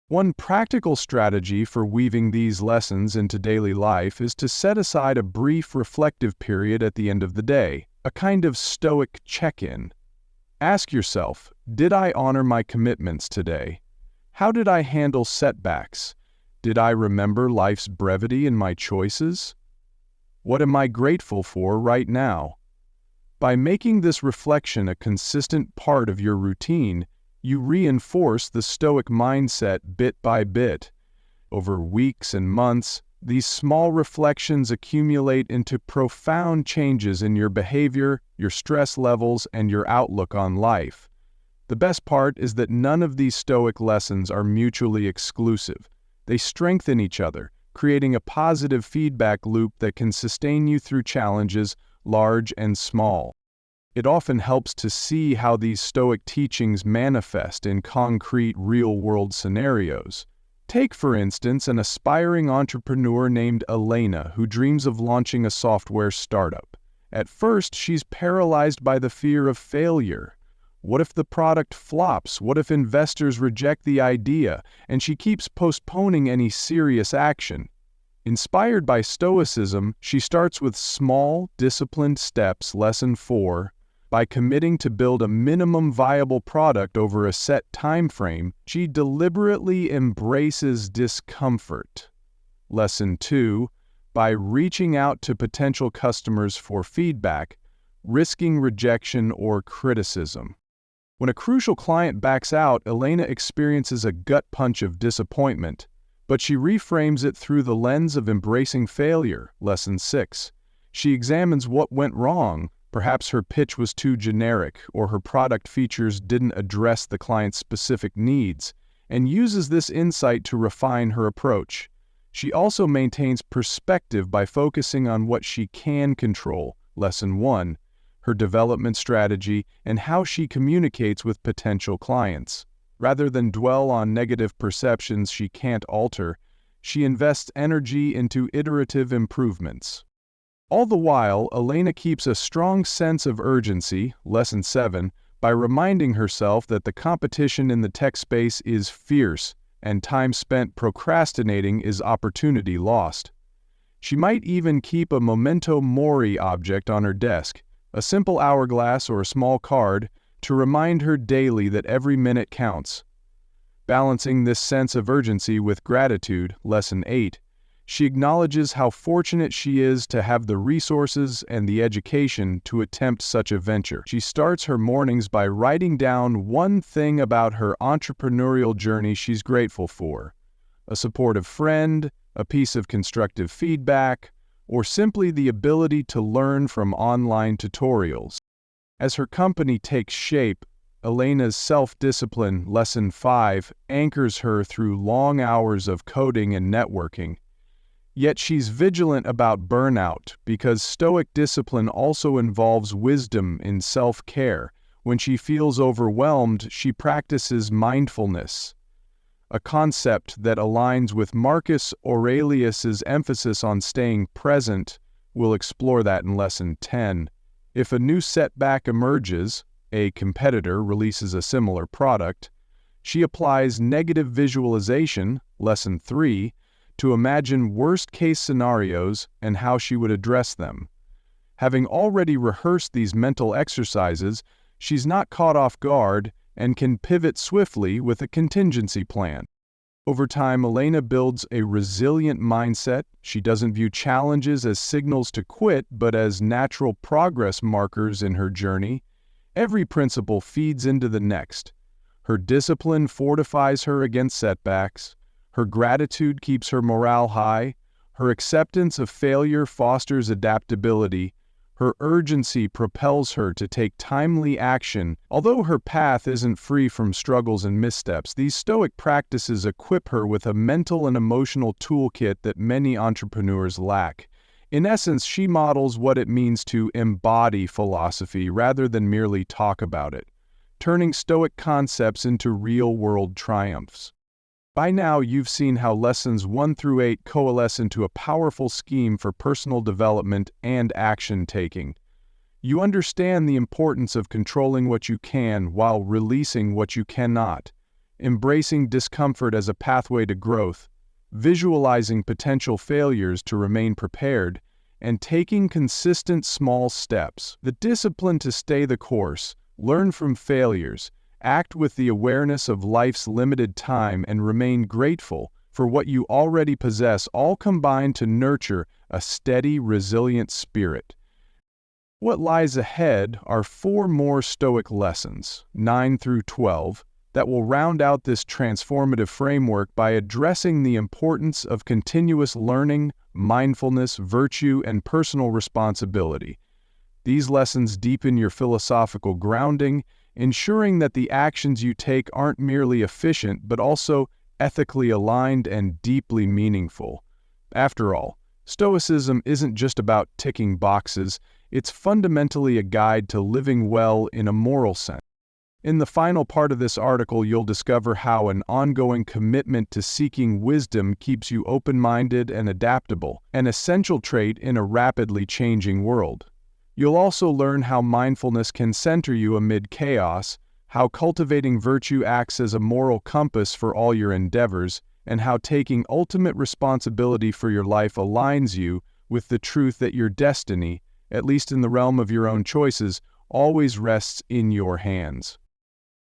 One practical strategy for weaving these lessons into daily life is to set aside a brief reflective period at the end of the day, a kind of Stoic check-in. Ask yourself, did I honor my commitments today? How did I handle setbacks? Did I remember life's brevity in my choices? What am I grateful for right now? By making this reflection a consistent part of your routine, you reinforce the Stoic mindset bit by bit. Over weeks and months, these small reflections accumulate into profound changes in your behavior, your stress levels, and your outlook on life. The best part is that none of these Stoic lessons are mutually exclusive. They strengthen each other, creating a positive feedback loop that can sustain you through challenges, large and small. It often helps to see how these Stoic teachings manifest in concrete, real-world scenarios. Take, for instance, an aspiring entrepreneur named Elena who dreams of launching a software startup. At first, she's paralyzed by the fear of failure. What if the product flops? What if investors reject the idea? And she keeps postponing any serious action. Inspired by Stoicism, she starts with small, disciplined steps. Lesson 4. By committing to build a minimum viable product over a set time frame, she deliberately embraces discomfort. Lesson 2. By reaching out to potential customers for feedback, risking rejection or criticism. When a crucial client backs out, Elena experiences a gut punch of disappointment, but she reframes it through the lens of embracing failure. Lesson 6. She examines what went wrong. Perhaps her pitch was too generic, or her product features didn't address the client's specific needs, and uses this insight to refine her approach. She also maintains perspective by focusing on what she can control. Lesson 1. Her development strategy and how she communicates with potential clients. Rather than dwell on negative perceptions she can't alter, she invests energy into iterative improvements. All the while, Elena keeps a strong sense of urgency, Lesson 7, by reminding herself that the competition in the tech space is fierce, and time spent procrastinating is opportunity lost. She might even keep a memento mori object on her desk, a simple hourglass or a small card, to remind her daily that every minute counts. Balancing this sense of urgency with gratitude, Lesson 8, she acknowledges how fortunate she is to have the resources and the education to attempt such a venture. She starts her mornings by writing down one thing about her entrepreneurial journey she's grateful for. A supportive friend, a piece of constructive feedback, or simply the ability to learn from online tutorials. As her company takes shape, Elena's self-discipline, Lesson 5, anchors her through long hours of coding and networking. Yet she's vigilant about burnout because Stoic discipline also involves wisdom in self-care. When she feels overwhelmed, she practices mindfulness, a concept that aligns with Marcus Aurelius's emphasis on staying present. We'll explore that in Lesson 10. If a new setback emerges, a competitor releases a similar product, she applies negative visualization, Lesson 3, to imagine worst-case scenarios and how she would address them. Having already rehearsed these mental exercises, she's not caught off guard and can pivot swiftly with a contingency plan. Over time, Elena builds a resilient mindset. She doesn't view challenges as signals to quit, but as natural progress markers in her journey. Every principle feeds into the next. Her discipline fortifies her against setbacks. Her gratitude keeps her morale high. Her acceptance of failure fosters adaptability. Her urgency propels her to take timely action. Although her path isn't free from struggles and missteps, these Stoic practices equip her with a mental and emotional toolkit that many entrepreneurs lack. In essence, she models what it means to embody philosophy rather than merely talk about it, turning Stoic concepts into real-world triumphs. By now, you've seen how Lessons 1 through 8 coalesce into a powerful scheme for personal development and action-taking. You understand the importance of controlling what you can while releasing what you cannot, embracing discomfort as a pathway to growth, visualizing potential failures to remain prepared, and taking consistent small steps. The discipline to stay the course, learn from failures, act with the awareness of life's limited time, and remain grateful for what you already possess all combine to nurture a steady, resilient spirit. What lies ahead are 4 more Stoic lessons, 9 through 12, that will round out this transformative framework by addressing the importance of continuous learning, mindfulness, virtue, and personal responsibility. These lessons deepen your philosophical grounding, ensuring that the actions you take aren't merely efficient but also ethically aligned and deeply meaningful. After all, Stoicism isn't just about ticking boxes, it's fundamentally a guide to living well in a moral sense. In the final part of this article, you'll discover how an ongoing commitment to seeking wisdom keeps you open-minded and adaptable, an essential trait in a rapidly changing world. You'll also learn how mindfulness can center you amid chaos, how cultivating virtue acts as a moral compass for all your endeavors, and how taking ultimate responsibility for your life aligns you with the truth that your destiny, at least in the realm of your own choices, always rests in your hands.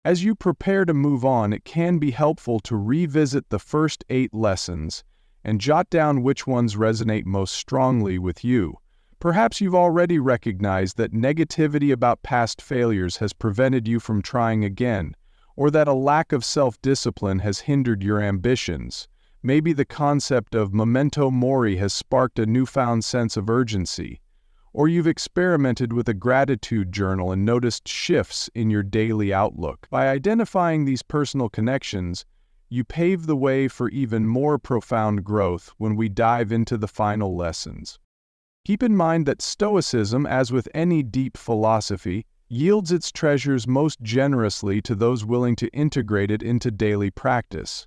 As you prepare to move on, it can be helpful to revisit the first 8 lessons and jot down which ones resonate most strongly with you. Perhaps you've already recognized that negativity about past failures has prevented you from trying again, or that a lack of self-discipline has hindered your ambitions. Maybe the concept of memento mori has sparked a newfound sense of urgency. Or you've experimented with a gratitude journal and noticed shifts in your daily outlook. By identifying these personal connections, you pave the way for even more profound growth when we dive into the final lessons. Keep in mind that Stoicism, as with any deep philosophy, yields its treasures most generously to those willing to integrate it into daily practice.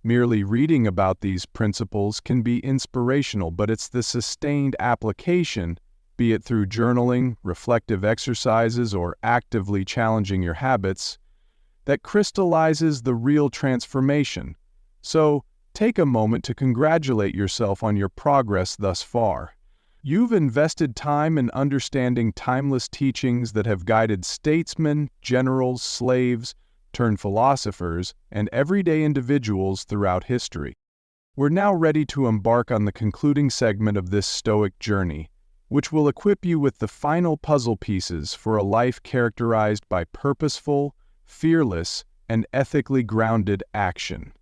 Merely reading about these principles can be inspirational, but it's the sustained application, be it through journaling, reflective exercises, or actively challenging your habits, that crystallizes the real transformation. So, take a moment to congratulate yourself on your progress thus far. You've invested time in understanding timeless teachings that have guided statesmen, generals, slaves, turned philosophers, and everyday individuals throughout history. We're now ready to embark on the concluding segment of this Stoic journey, which will equip you with the final puzzle pieces for a life characterized by purposeful, fearless, and ethically grounded action.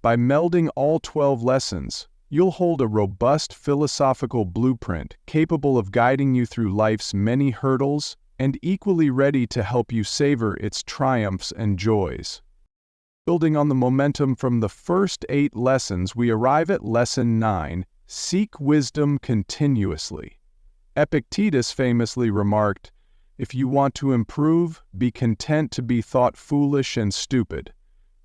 By melding all 12 lessons, you'll hold a robust philosophical blueprint capable of guiding you through life's many hurdles and equally ready to help you savor its triumphs and joys. Building on the momentum from the first 8 lessons, we arrive at Lesson 9, Seek Wisdom Continuously. Epictetus famously remarked, "If you want to improve, be content to be thought foolish and stupid."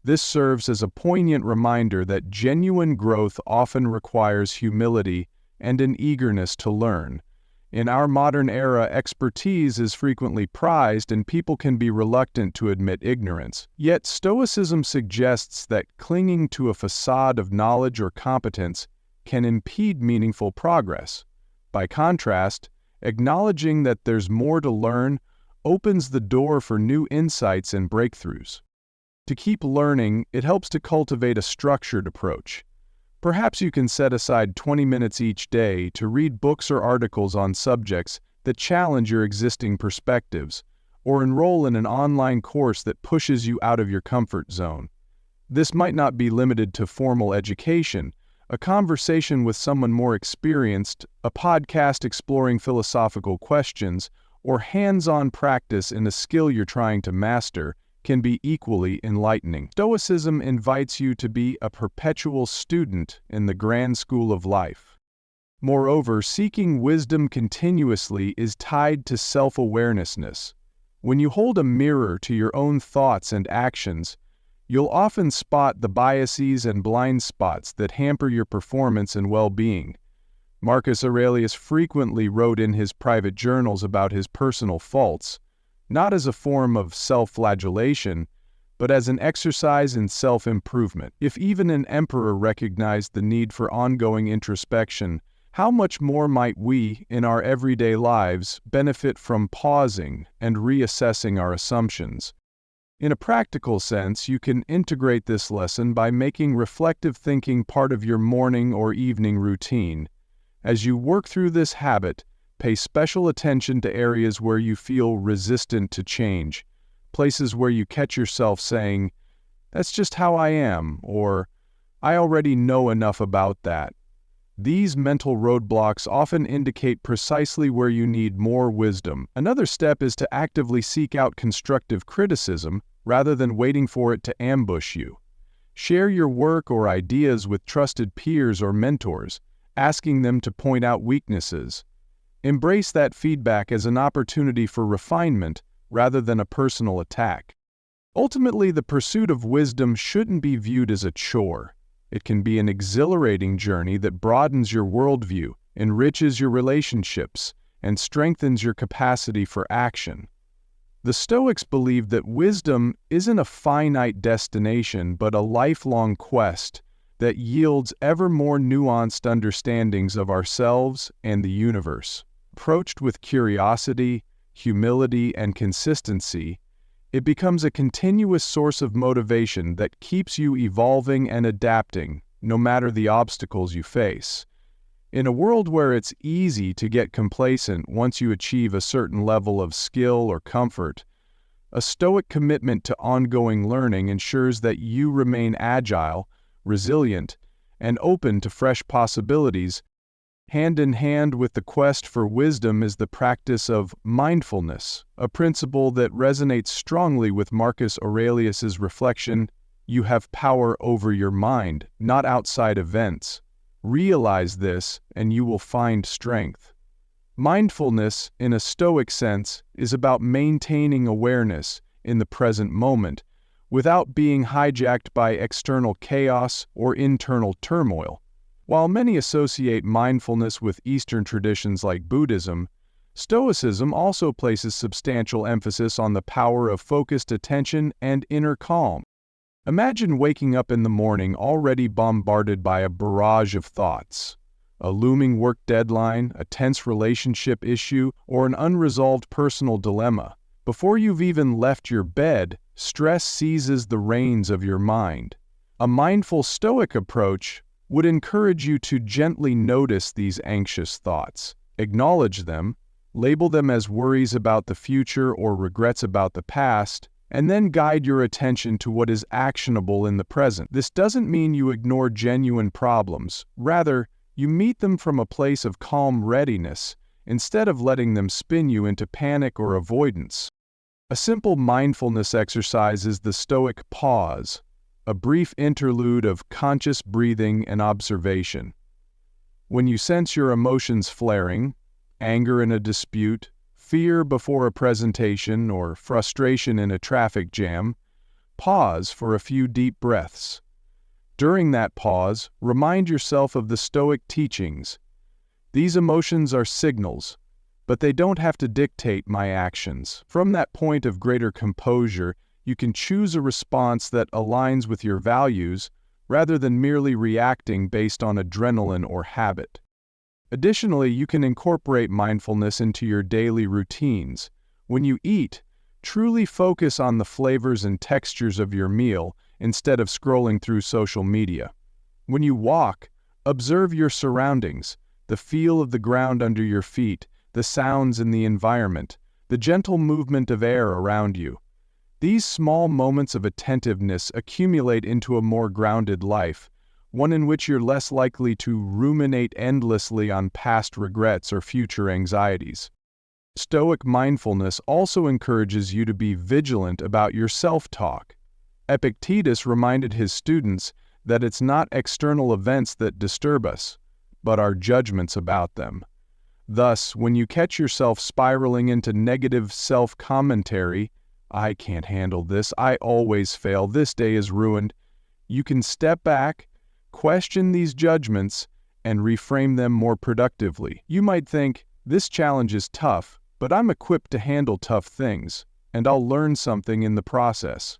This serves as a poignant reminder that genuine growth often requires humility and an eagerness to learn. In our modern era, expertise is frequently prized and people can be reluctant to admit ignorance. Yet Stoicism suggests that clinging to a facade of knowledge or competence can impede meaningful progress. By contrast, acknowledging that there's more to learn opens the door for new insights and breakthroughs. To keep learning, it helps to cultivate a structured approach. Perhaps you can set aside 20 minutes each day to read books or articles on subjects that challenge your existing perspectives, or enroll in an online course that pushes you out of your comfort zone. This might not be limited to formal education. A conversation with someone more experienced, a podcast exploring philosophical questions, or hands-on practice in a skill you're trying to master can be equally enlightening. Stoicism invites you to be a perpetual student in the grand school of life. Moreover, seeking wisdom continuously is tied to self-awareness. When you hold a mirror to your own thoughts and actions, you'll often spot the biases and blind spots that hamper your performance and well-being. Marcus Aurelius frequently wrote in his private journals about his personal faults, not as a form of self-flagellation, but as an exercise in self-improvement. If even an emperor recognized the need for ongoing introspection, how much more might we, in our everyday lives, benefit from pausing and reassessing our assumptions? In a practical sense, you can integrate this lesson by making reflective thinking part of your morning or evening routine. As you work through this habit, pay special attention to areas where you feel resistant to change, places where you catch yourself saying, "That's just how I am," or "I already know enough about that." These mental roadblocks often indicate precisely where you need more wisdom. Another step is to actively seek out constructive criticism rather than waiting for it to ambush you. Share your work or ideas with trusted peers or mentors, asking them to point out weaknesses. Embrace that feedback as an opportunity for refinement rather than a personal attack. Ultimately, the pursuit of wisdom shouldn't be viewed as a chore. It can be an exhilarating journey that broadens your worldview, enriches your relationships, and strengthens your capacity for action. The Stoics believe that wisdom isn't a finite destination but a lifelong quest that yields ever more nuanced understandings of ourselves and the universe. Approached with curiosity, humility, and consistency, it becomes a continuous source of motivation that keeps you evolving and adapting, no matter the obstacles you face. In a world where it's easy to get complacent once you achieve a certain level of skill or comfort, a Stoic commitment to ongoing learning ensures that you remain agile, resilient, and open to fresh possibilities. Hand in hand with the quest for wisdom is the practice of mindfulness, a principle that resonates strongly with Marcus Aurelius's reflection, "You have power over your mind, not outside events. Realize this, and you will find strength." Mindfulness, in a Stoic sense, is about maintaining awareness in the present moment without being hijacked by external chaos or internal turmoil. While many associate mindfulness with Eastern traditions like Buddhism, Stoicism also places substantial emphasis on the power of focused attention and inner calm. Imagine waking up in the morning already bombarded by a barrage of thoughts. A looming work deadline, a tense relationship issue, or an unresolved personal dilemma. Before you've even left your bed, stress seizes the reins of your mind. A mindful Stoic approach would encourage you to gently notice these anxious thoughts, acknowledge them, label them as worries about the future or regrets about the past, and then guide your attention to what is actionable in the present. This doesn't mean you ignore genuine problems. Rather, you meet them from a place of calm readiness, instead of letting them spin you into panic or avoidance. A simple mindfulness exercise is the Stoic pause, a brief interlude of conscious breathing and observation. When you sense your emotions flaring, anger in a dispute, fear before a presentation, or frustration in a traffic jam, pause for a few deep breaths. During that pause, remind yourself of the Stoic teachings. These emotions are signals, but they don't have to dictate my actions. From that point of greater composure, you can choose a response that aligns with your values rather than merely reacting based on adrenaline or habit. Additionally, you can incorporate mindfulness into your daily routines. When you eat, truly focus on the flavors and textures of your meal instead of scrolling through social media. When you walk, observe your surroundings, the feel of the ground under your feet, the sounds in the environment, the gentle movement of air around you. These small moments of attentiveness accumulate into a more grounded life, one in which you're less likely to ruminate endlessly on past regrets or future anxieties. Stoic mindfulness also encourages you to be vigilant about your self-talk. Epictetus reminded his students that it's not external events that disturb us, but our judgments about them. Thus, when you catch yourself spiraling into negative self-commentary, "I can't handle this, I always fail, this day is ruined," you can step back, question these judgments, and reframe them more productively. You might think, "This challenge is tough, but I'm equipped to handle tough things, and I'll learn something in the process."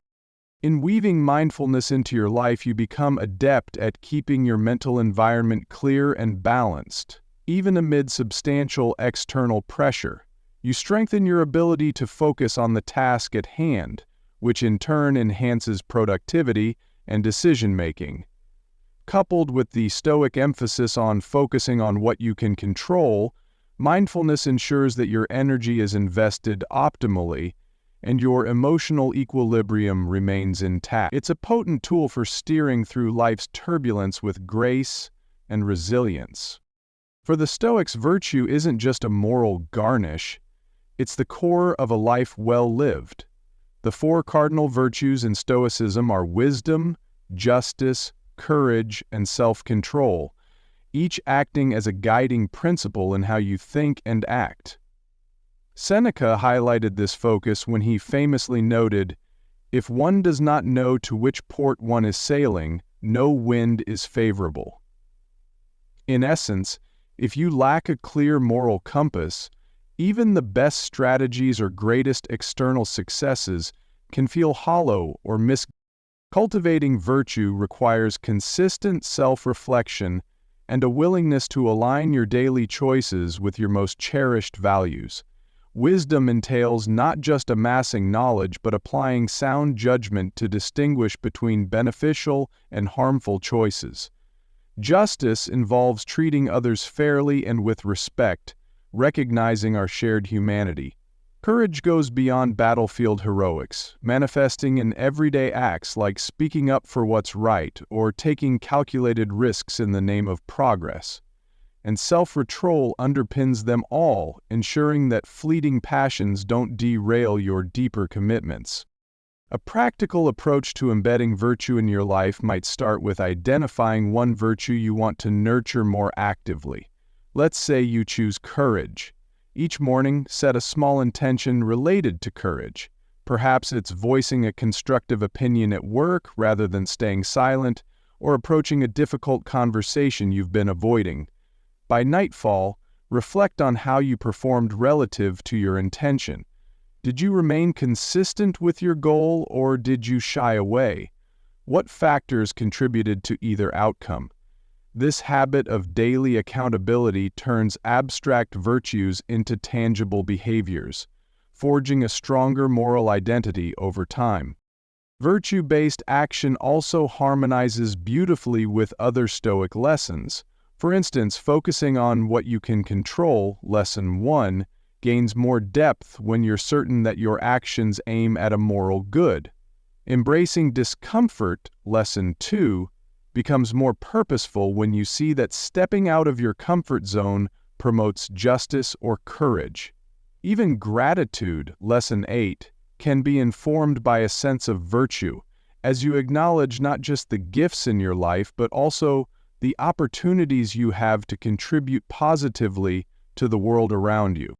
In weaving mindfulness into your life, you become adept at keeping your mental environment clear and balanced. Even amid substantial external pressure, you strengthen your ability to focus on the task at hand, which in turn enhances productivity and decision-making. Coupled with the Stoic emphasis on focusing on what you can control, Mindfulness ensures that your energy is invested optimally and your emotional equilibrium remains intact. It's a potent tool for steering through life's turbulence with grace and resilience. For the Stoics, virtue isn't just a moral garnish, it's the core of a life well lived. The four cardinal virtues in Stoicism are wisdom, justice, courage, and self-control, each acting as a guiding principle in how you think and act. Seneca highlighted this focus when he famously noted, "If one does not know to which port one is sailing, no wind is favorable." In essence, if you lack a clear moral compass, even the best strategies or greatest external successes can feel hollow or misguided. Cultivating virtue requires consistent self-reflection and a willingness to align your daily choices with your most cherished values. Wisdom entails not just amassing knowledge but applying sound judgment to distinguish between beneficial and harmful choices. Justice involves treating others fairly and with respect, recognizing our shared humanity. Courage goes beyond battlefield heroics, manifesting in everyday acts like speaking up for what's right or taking calculated risks in the name of progress. And self-control underpins them all, ensuring that fleeting passions don't derail your deeper commitments. A practical approach to embedding virtue in your life might start with identifying one virtue you want to nurture more actively. Let's say you choose courage. Each morning, set a small intention related to courage. Perhaps it's voicing a constructive opinion at work rather than staying silent, or approaching a difficult conversation you've been avoiding. By nightfall, reflect on how you performed relative to your intention. Did you remain consistent with your goal, or did you shy away? What factors contributed to either outcome? This habit of daily accountability turns abstract virtues into tangible behaviors, forging a stronger moral identity over time. Virtue-based action also harmonizes beautifully with other Stoic lessons. For instance, focusing on what you can control, Lesson 1, gains more depth when you're certain that your actions aim at a moral good. Embracing discomfort, Lesson 2, becomes more purposeful when you see that stepping out of your comfort zone promotes justice or courage. Even gratitude, Lesson 8, can be informed by a sense of virtue, as you acknowledge not just the gifts in your life, but also the opportunities you have to contribute positively to the world around you.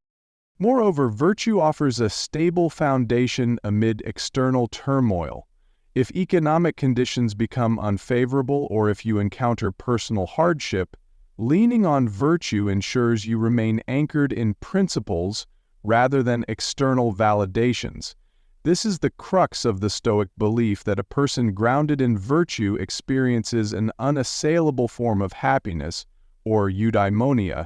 Moreover, virtue offers a stable foundation amid external turmoil. If economic conditions become unfavorable or if you encounter personal hardship, leaning on virtue ensures you remain anchored in principles rather than external validations. This is the crux of the Stoic belief that a person grounded in virtue experiences an unassailable form of happiness, or eudaimonia,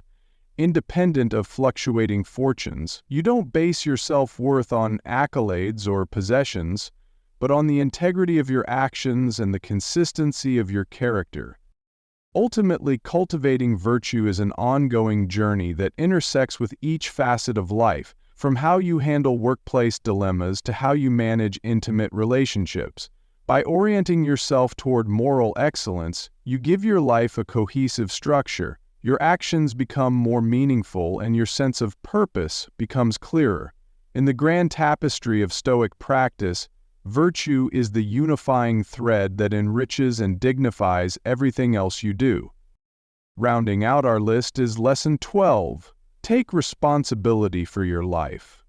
independent of fluctuating fortunes. You don't base your self-worth on accolades or possessions, but on the integrity of your actions and the consistency of your character. Ultimately, cultivating virtue is an ongoing journey that intersects with each facet of life, from how you handle workplace dilemmas to how you manage intimate relationships. By orienting yourself toward moral excellence, you give your life a cohesive structure. Your actions become more meaningful and your sense of purpose becomes clearer. In the grand tapestry of Stoic practice, virtue is the unifying thread that enriches and dignifies everything else you do. Rounding out our list is Lesson 12. Take responsibility for your life.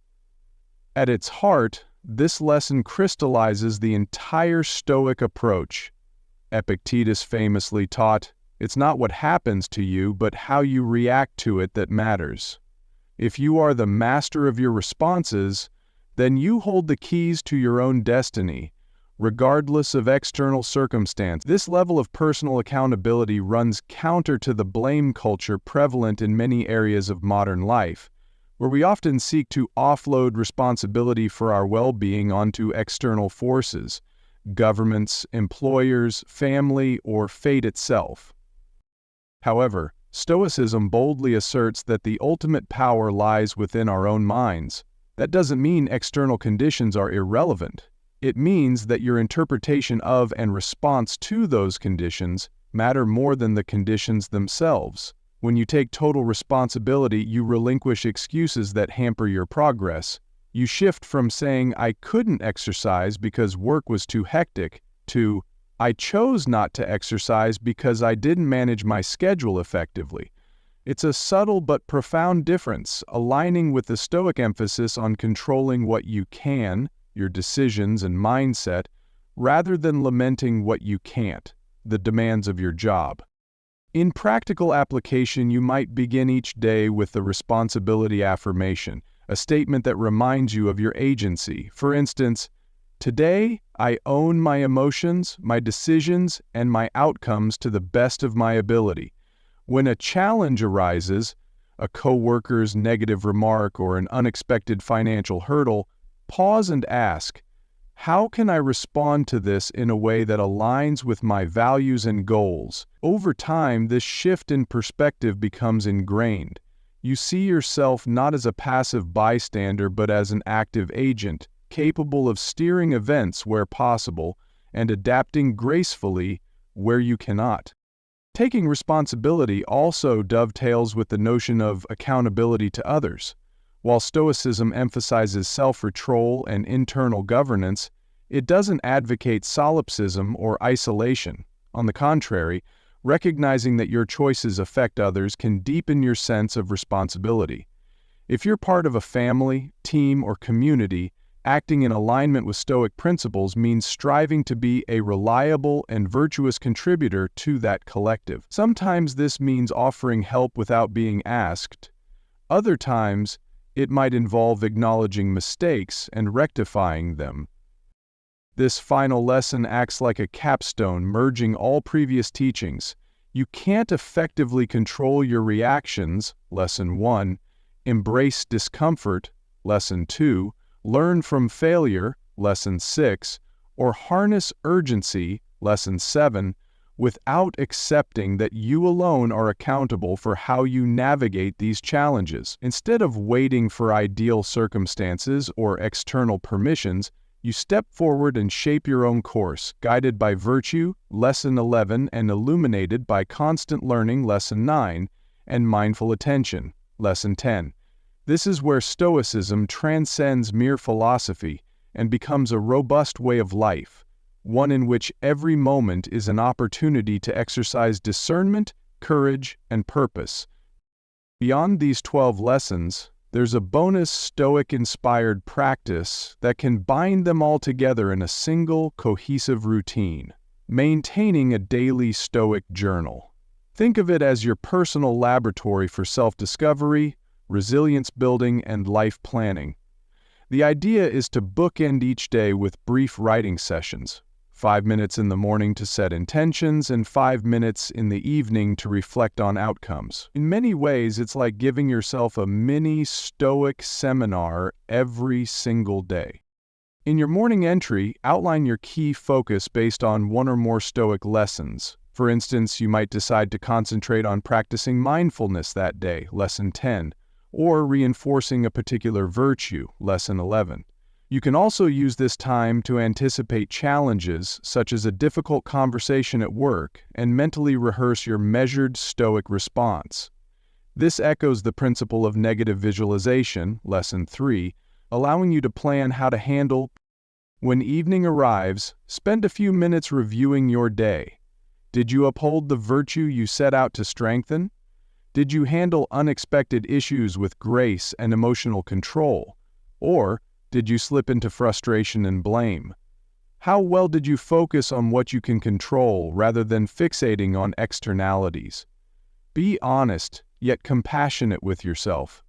At its heart, this lesson crystallizes the entire Stoic approach. Epictetus famously taught, "It's not what happens to you, but how you react to it that matters." If you are the master of your responses, then you hold the keys to your own destiny, regardless of external circumstance. This level of personal accountability runs counter to the blame culture prevalent in many areas of modern life, where we often seek to offload responsibility for our well-being onto external forces, governments, employers, family, or fate itself. However, Stoicism boldly asserts that the ultimate power lies within our own minds. That doesn't mean external conditions are irrelevant. It means that your interpretation of and response to those conditions matter more than the conditions themselves. When you take total responsibility, you relinquish excuses that hamper your progress. You shift from saying, "I couldn't exercise because work was too hectic," to, "I chose not to exercise because I didn't manage my schedule effectively." It's a subtle but profound difference, aligning with the Stoic emphasis on controlling what you can, your decisions and mindset, rather than lamenting what you can't, the demands of your job. In practical application, you might begin each day with the responsibility affirmation, a statement that reminds you of your agency. For instance, "Today, I own my emotions, my decisions, and my outcomes to the best of my ability." When a challenge arises, a coworker's negative remark or an unexpected financial hurdle, pause and ask, "How can I respond to this in a way that aligns with my values and goals?" Over time, this shift in perspective becomes ingrained. You see yourself not as a passive bystander but as an active agent, capable of steering events where possible and adapting gracefully where you cannot. Taking responsibility also dovetails with the notion of accountability to others. While Stoicism emphasizes self-control and internal governance, it doesn't advocate solipsism or isolation. On the contrary, recognizing that your choices affect others can deepen your sense of responsibility. If you're part of a family, team, or community, acting in alignment with Stoic principles means striving to be a reliable and virtuous contributor to that collective. Sometimes this means offering help without being asked. Other times, it might involve acknowledging mistakes and rectifying them. This final lesson acts like a capstone, merging all previous teachings. You can't effectively control your reactions, Lesson 1, embrace discomfort, Lesson 2, learn from failure, Lesson 6, or harness urgency, Lesson 7, without accepting that you alone are accountable for how you navigate these challenges. Instead of waiting for ideal circumstances or external permissions, you step forward and shape your own course, guided by virtue, Lesson 11, and illuminated by constant learning, Lesson 9, and mindful attention, Lesson 10. This is where Stoicism transcends mere philosophy and becomes a robust way of life, one in which every moment is an opportunity to exercise discernment, courage, and purpose. Beyond these 12 lessons, there's a bonus Stoic-inspired practice that can bind them all together in a single, cohesive routine: maintaining a daily Stoic journal. Think of it as your personal laboratory for self-discovery, resilience building, and life planning. The idea is to bookend each day with brief writing sessions, 5 minutes in the morning to set intentions and 5 minutes in the evening to reflect on outcomes. In many ways, it's like giving yourself a mini Stoic seminar every single day. In your morning entry, outline your key focus based on one or more Stoic lessons. For instance, you might decide to concentrate on practicing mindfulness that day, Lesson 10, or reinforcing a particular virtue, Lesson 11. You can also use this time to anticipate challenges, such as a difficult conversation at work, and mentally rehearse your measured Stoic response. This echoes the principle of negative visualization, Lesson 3, allowing you to plan how to handle. When evening arrives, spend a few minutes reviewing your day. Did you uphold the virtue you set out to strengthen? Did you handle unexpected issues with grace and emotional control? Or did you slip into frustration and blame? How well did you focus on what you can control rather than fixating on externalities? Be honest, yet compassionate with yourself.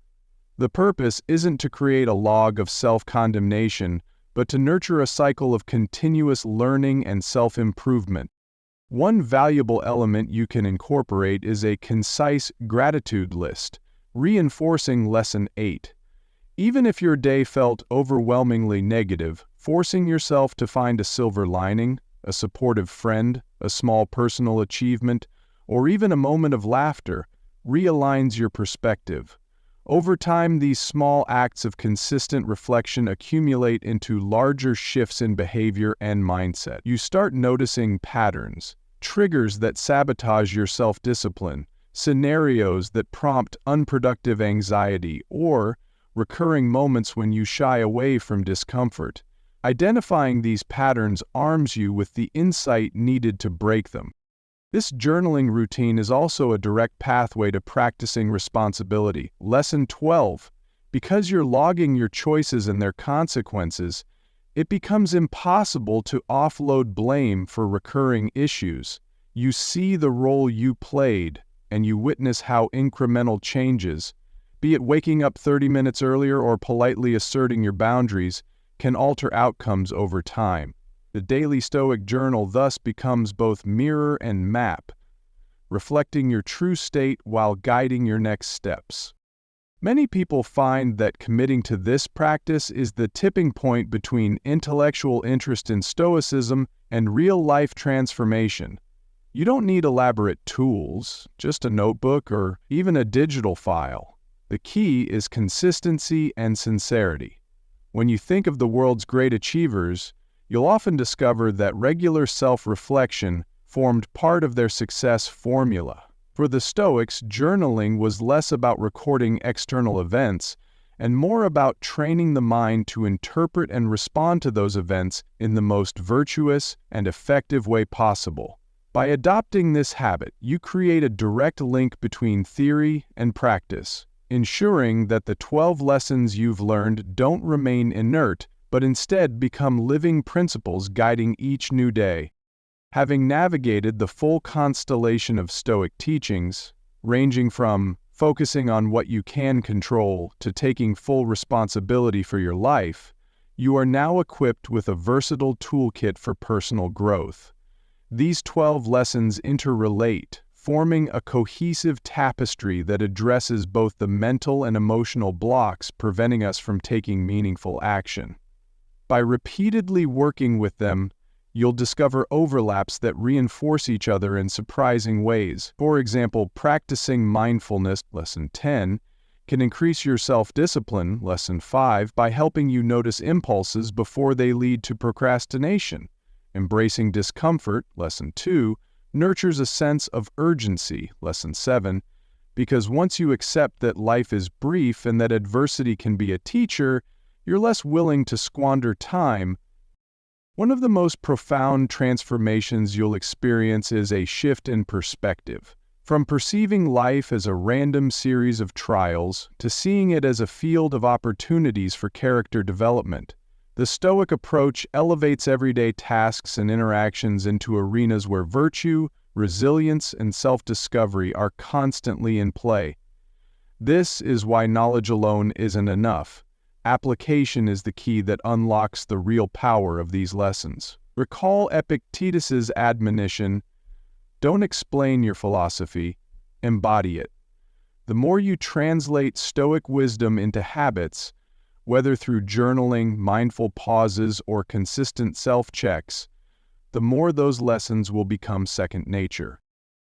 The purpose isn't to create a log of self-condemnation, but to nurture a cycle of continuous learning and self-improvement. One valuable element you can incorporate is a concise gratitude list, reinforcing Lesson 8. Even if your day felt overwhelmingly negative, forcing yourself to find a silver lining, a supportive friend, a small personal achievement, or even a moment of laughter realigns your perspective. Over time, these small acts of consistent reflection accumulate into larger shifts in behavior and mindset. You start noticing patterns, triggers that sabotage your self-discipline, scenarios that prompt unproductive anxiety, or recurring moments when you shy away from discomfort. Identifying these patterns arms you with the insight needed to break them. This journaling routine is also a direct pathway to practicing responsibility. Lesson 12. Because you're logging your choices and their consequences, it becomes impossible to offload blame for recurring issues. You see the role you played, and you witness how incremental changes, be it waking up 30 minutes earlier or politely asserting your boundaries, can alter outcomes over time. The daily Stoic journal thus becomes both mirror and map, reflecting your true state while guiding your next steps. Many people find that committing to this practice is the tipping point between intellectual interest in Stoicism and real-life transformation. You don't need elaborate tools, just a notebook or even a digital file. The key is consistency and sincerity. When you think of the world's great achievers, you'll often discover that regular self-reflection formed part of their success formula. For the Stoics, journaling was less about recording external events and more about training the mind to interpret and respond to those events in the most virtuous and effective way possible. By adopting this habit, you create a direct link between theory and practice, ensuring that the 12 lessons you've learned don't remain inert, but instead become living principles guiding each new day. Having navigated the full constellation of Stoic teachings, ranging from focusing on what you can control to taking full responsibility for your life, you are now equipped with a versatile toolkit for personal growth. These 12 lessons interrelate, forming a cohesive tapestry that addresses both the mental and emotional blocks preventing us from taking meaningful action. By repeatedly working with them, you'll discover overlaps that reinforce each other in surprising ways. For example, practicing mindfulness, Lesson 10, can increase your self-discipline, Lesson 5, by helping you notice impulses before they lead to procrastination. Embracing discomfort, Lesson 2, nurtures a sense of urgency, Lesson 7, because once you accept that life is brief and that adversity can be a teacher, you're less willing to squander time. One of the most profound transformations you'll experience is a shift in perspective. From perceiving life as a random series of trials to seeing it as a field of opportunities for character development. The Stoic approach elevates everyday tasks and interactions into arenas where virtue, resilience, and self-discovery are constantly in play. This is why knowledge alone isn't enough. Application is the key that unlocks the real power of these lessons. Recall Epictetus's admonition, "Don't explain your philosophy, embody it." The more you translate Stoic wisdom into habits, whether through journaling, mindful pauses, or consistent self-checks, the more those lessons will become second nature.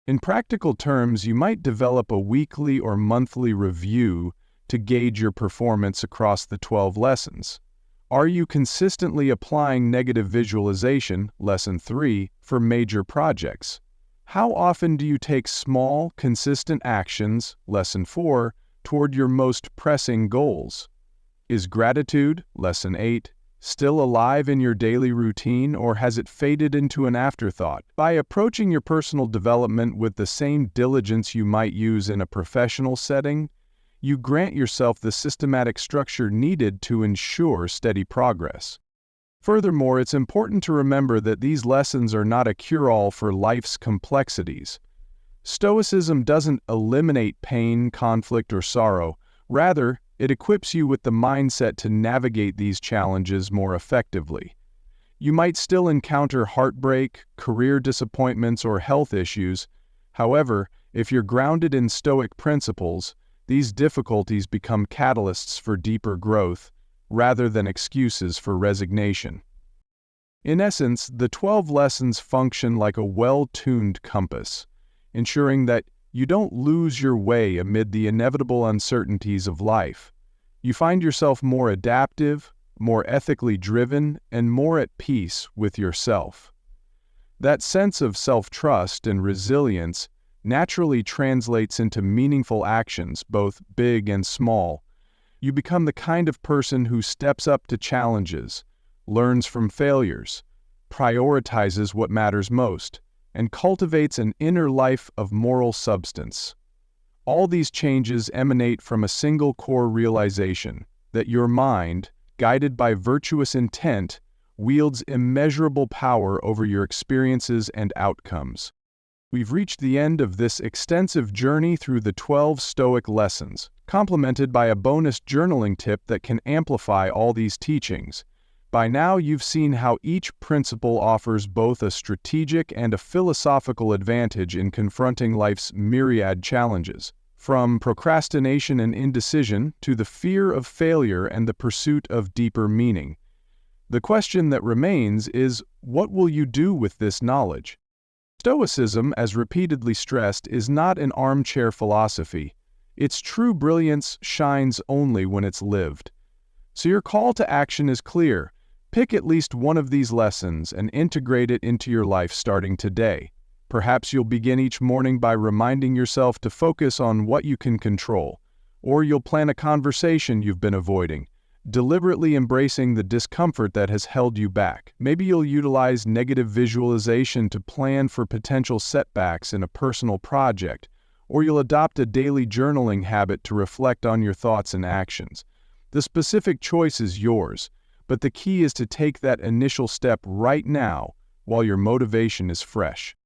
In practical terms, you might develop a weekly or monthly review to gauge your performance across the 12 lessons. Are you consistently applying negative visualization, Lesson 3, for major projects? How often do you take small, consistent actions, Lesson 4, toward your most pressing goals? Is gratitude, Lesson 8, still alive in your daily routine, or has it faded into an afterthought? By approaching your personal development with the same diligence you might use in a professional setting, you grant yourself the systematic structure needed to ensure steady progress. Furthermore, it's important to remember that these lessons are not a cure-all for life's complexities. Stoicism doesn't eliminate pain, conflict, or sorrow. Rather, it equips you with the mindset to navigate these challenges more effectively. You might still encounter heartbreak, career disappointments, or health issues. However, if you're grounded in Stoic principles, these difficulties become catalysts for deeper growth, rather than excuses for resignation. In essence, the 12 lessons function like a well-tuned compass, ensuring that you don't lose your way amid the inevitable uncertainties of life. You find yourself more adaptive, more ethically driven, and more at peace with yourself. That sense of self-trust and resilience naturally translates into meaningful actions, both big and small. You become the kind of person who steps up to challenges, learns from failures, prioritizes what matters most, and cultivates an inner life of moral substance. All these changes emanate from a single core realization that your mind, guided by virtuous intent, wields immeasurable power over your experiences and outcomes. We've reached the end of this extensive journey through the 12 Stoic lessons, complemented by a bonus journaling tip that can amplify all these teachings. By now, you've seen how each principle offers both a strategic and a philosophical advantage in confronting life's myriad challenges, from procrastination and indecision to the fear of failure and the pursuit of deeper meaning. The question that remains is, what will you do with this knowledge? Stoicism, as repeatedly stressed, is not an armchair philosophy. Its true brilliance shines only when it's lived. So your call to action is clear. Pick at least one of these lessons and integrate it into your life starting today. Perhaps you'll begin each morning by reminding yourself to focus on what you can control, or you'll plan a conversation you've been avoiding, deliberately embracing the discomfort that has held you back. Maybe you'll utilize negative visualization to plan for potential setbacks in a personal project, or you'll adopt a daily journaling habit to reflect on your thoughts and actions. The specific choice is yours, but the key is to take that initial step right now while your motivation is fresh.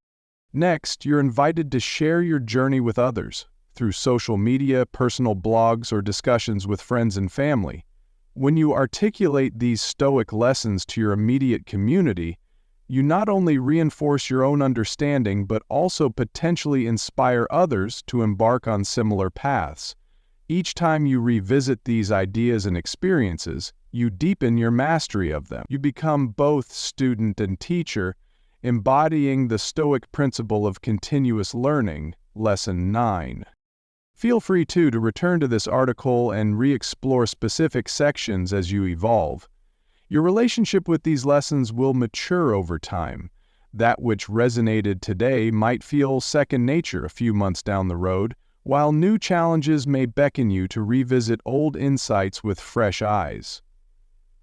Next, you're invited to share your journey with others through social media, personal blogs, or discussions with friends and family. When you articulate these Stoic lessons to your immediate community, you not only reinforce your own understanding but also potentially inspire others to embark on similar paths. Each time you revisit these ideas and experiences, you deepen your mastery of them. You become both student and teacher, embodying the Stoic principle of continuous learning. Lesson 9. Feel free to return to this article and re-explore specific sections as you evolve. Your relationship with these lessons will mature over time. That which resonated today might feel second nature a few months down the road, while new challenges may beckon you to revisit old insights with fresh eyes.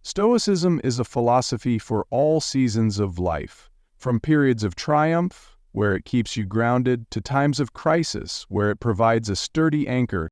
Stoicism is a philosophy for all seasons of life, from periods of triumph, where it keeps you grounded, to times of crisis, where it provides a sturdy anchor.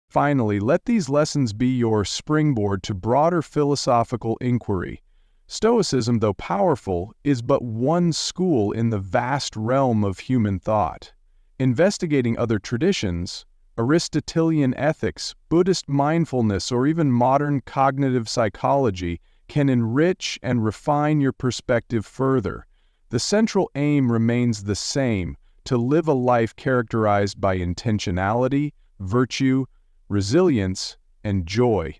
Finally, let these lessons be your springboard to broader philosophical inquiry. Stoicism, though powerful, is but one school in the vast realm of human thought. Investigating other traditions, Aristotelian ethics, Buddhist mindfulness, or even modern cognitive psychology can enrich and refine your perspective further. The central aim remains the same: to live a life characterized by intentionality, virtue, resilience, and joy.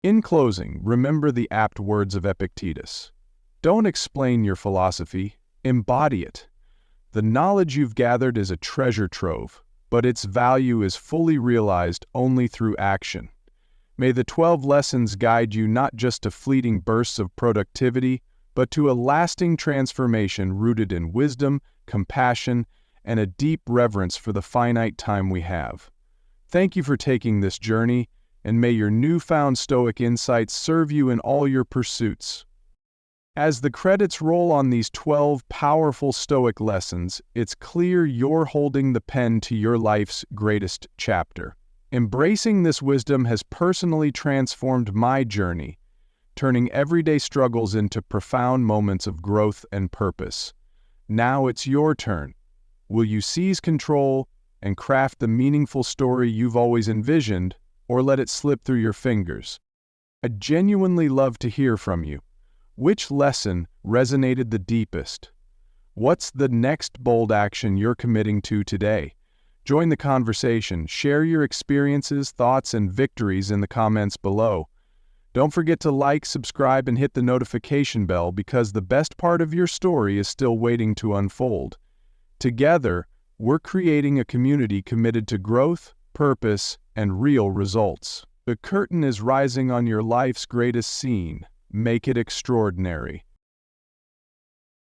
In closing, remember the apt words of Epictetus. Don't explain your philosophy, embody it. The knowledge you've gathered is a treasure trove, but its value is fully realized only through action. May the 12 lessons guide you not just to fleeting bursts of productivity, but to a lasting transformation rooted in wisdom, compassion, and a deep reverence for the finite time we have. Thank you for taking this journey, and may your newfound Stoic insights serve you in all your pursuits. As the credits roll on these 12 powerful Stoic lessons, it's clear you're holding the pen to your life's greatest chapter. Embracing this wisdom has personally transformed my journey, turning everyday struggles into profound moments of growth and purpose. Now it's your turn. Will you seize control and craft the meaningful story you've always envisioned, or let it slip through your fingers? I'd genuinely love to hear from you. Which lesson resonated the deepest? What's the next bold action you're committing to today? Join the conversation, share your experiences, thoughts, and victories in the comments below. Don't forget to like, subscribe, and hit the notification bell, because the best part of your story is still waiting to unfold. Together, we're creating a community committed to growth, purpose, and real results. The curtain is rising on your life's greatest scene. Make it extraordinary.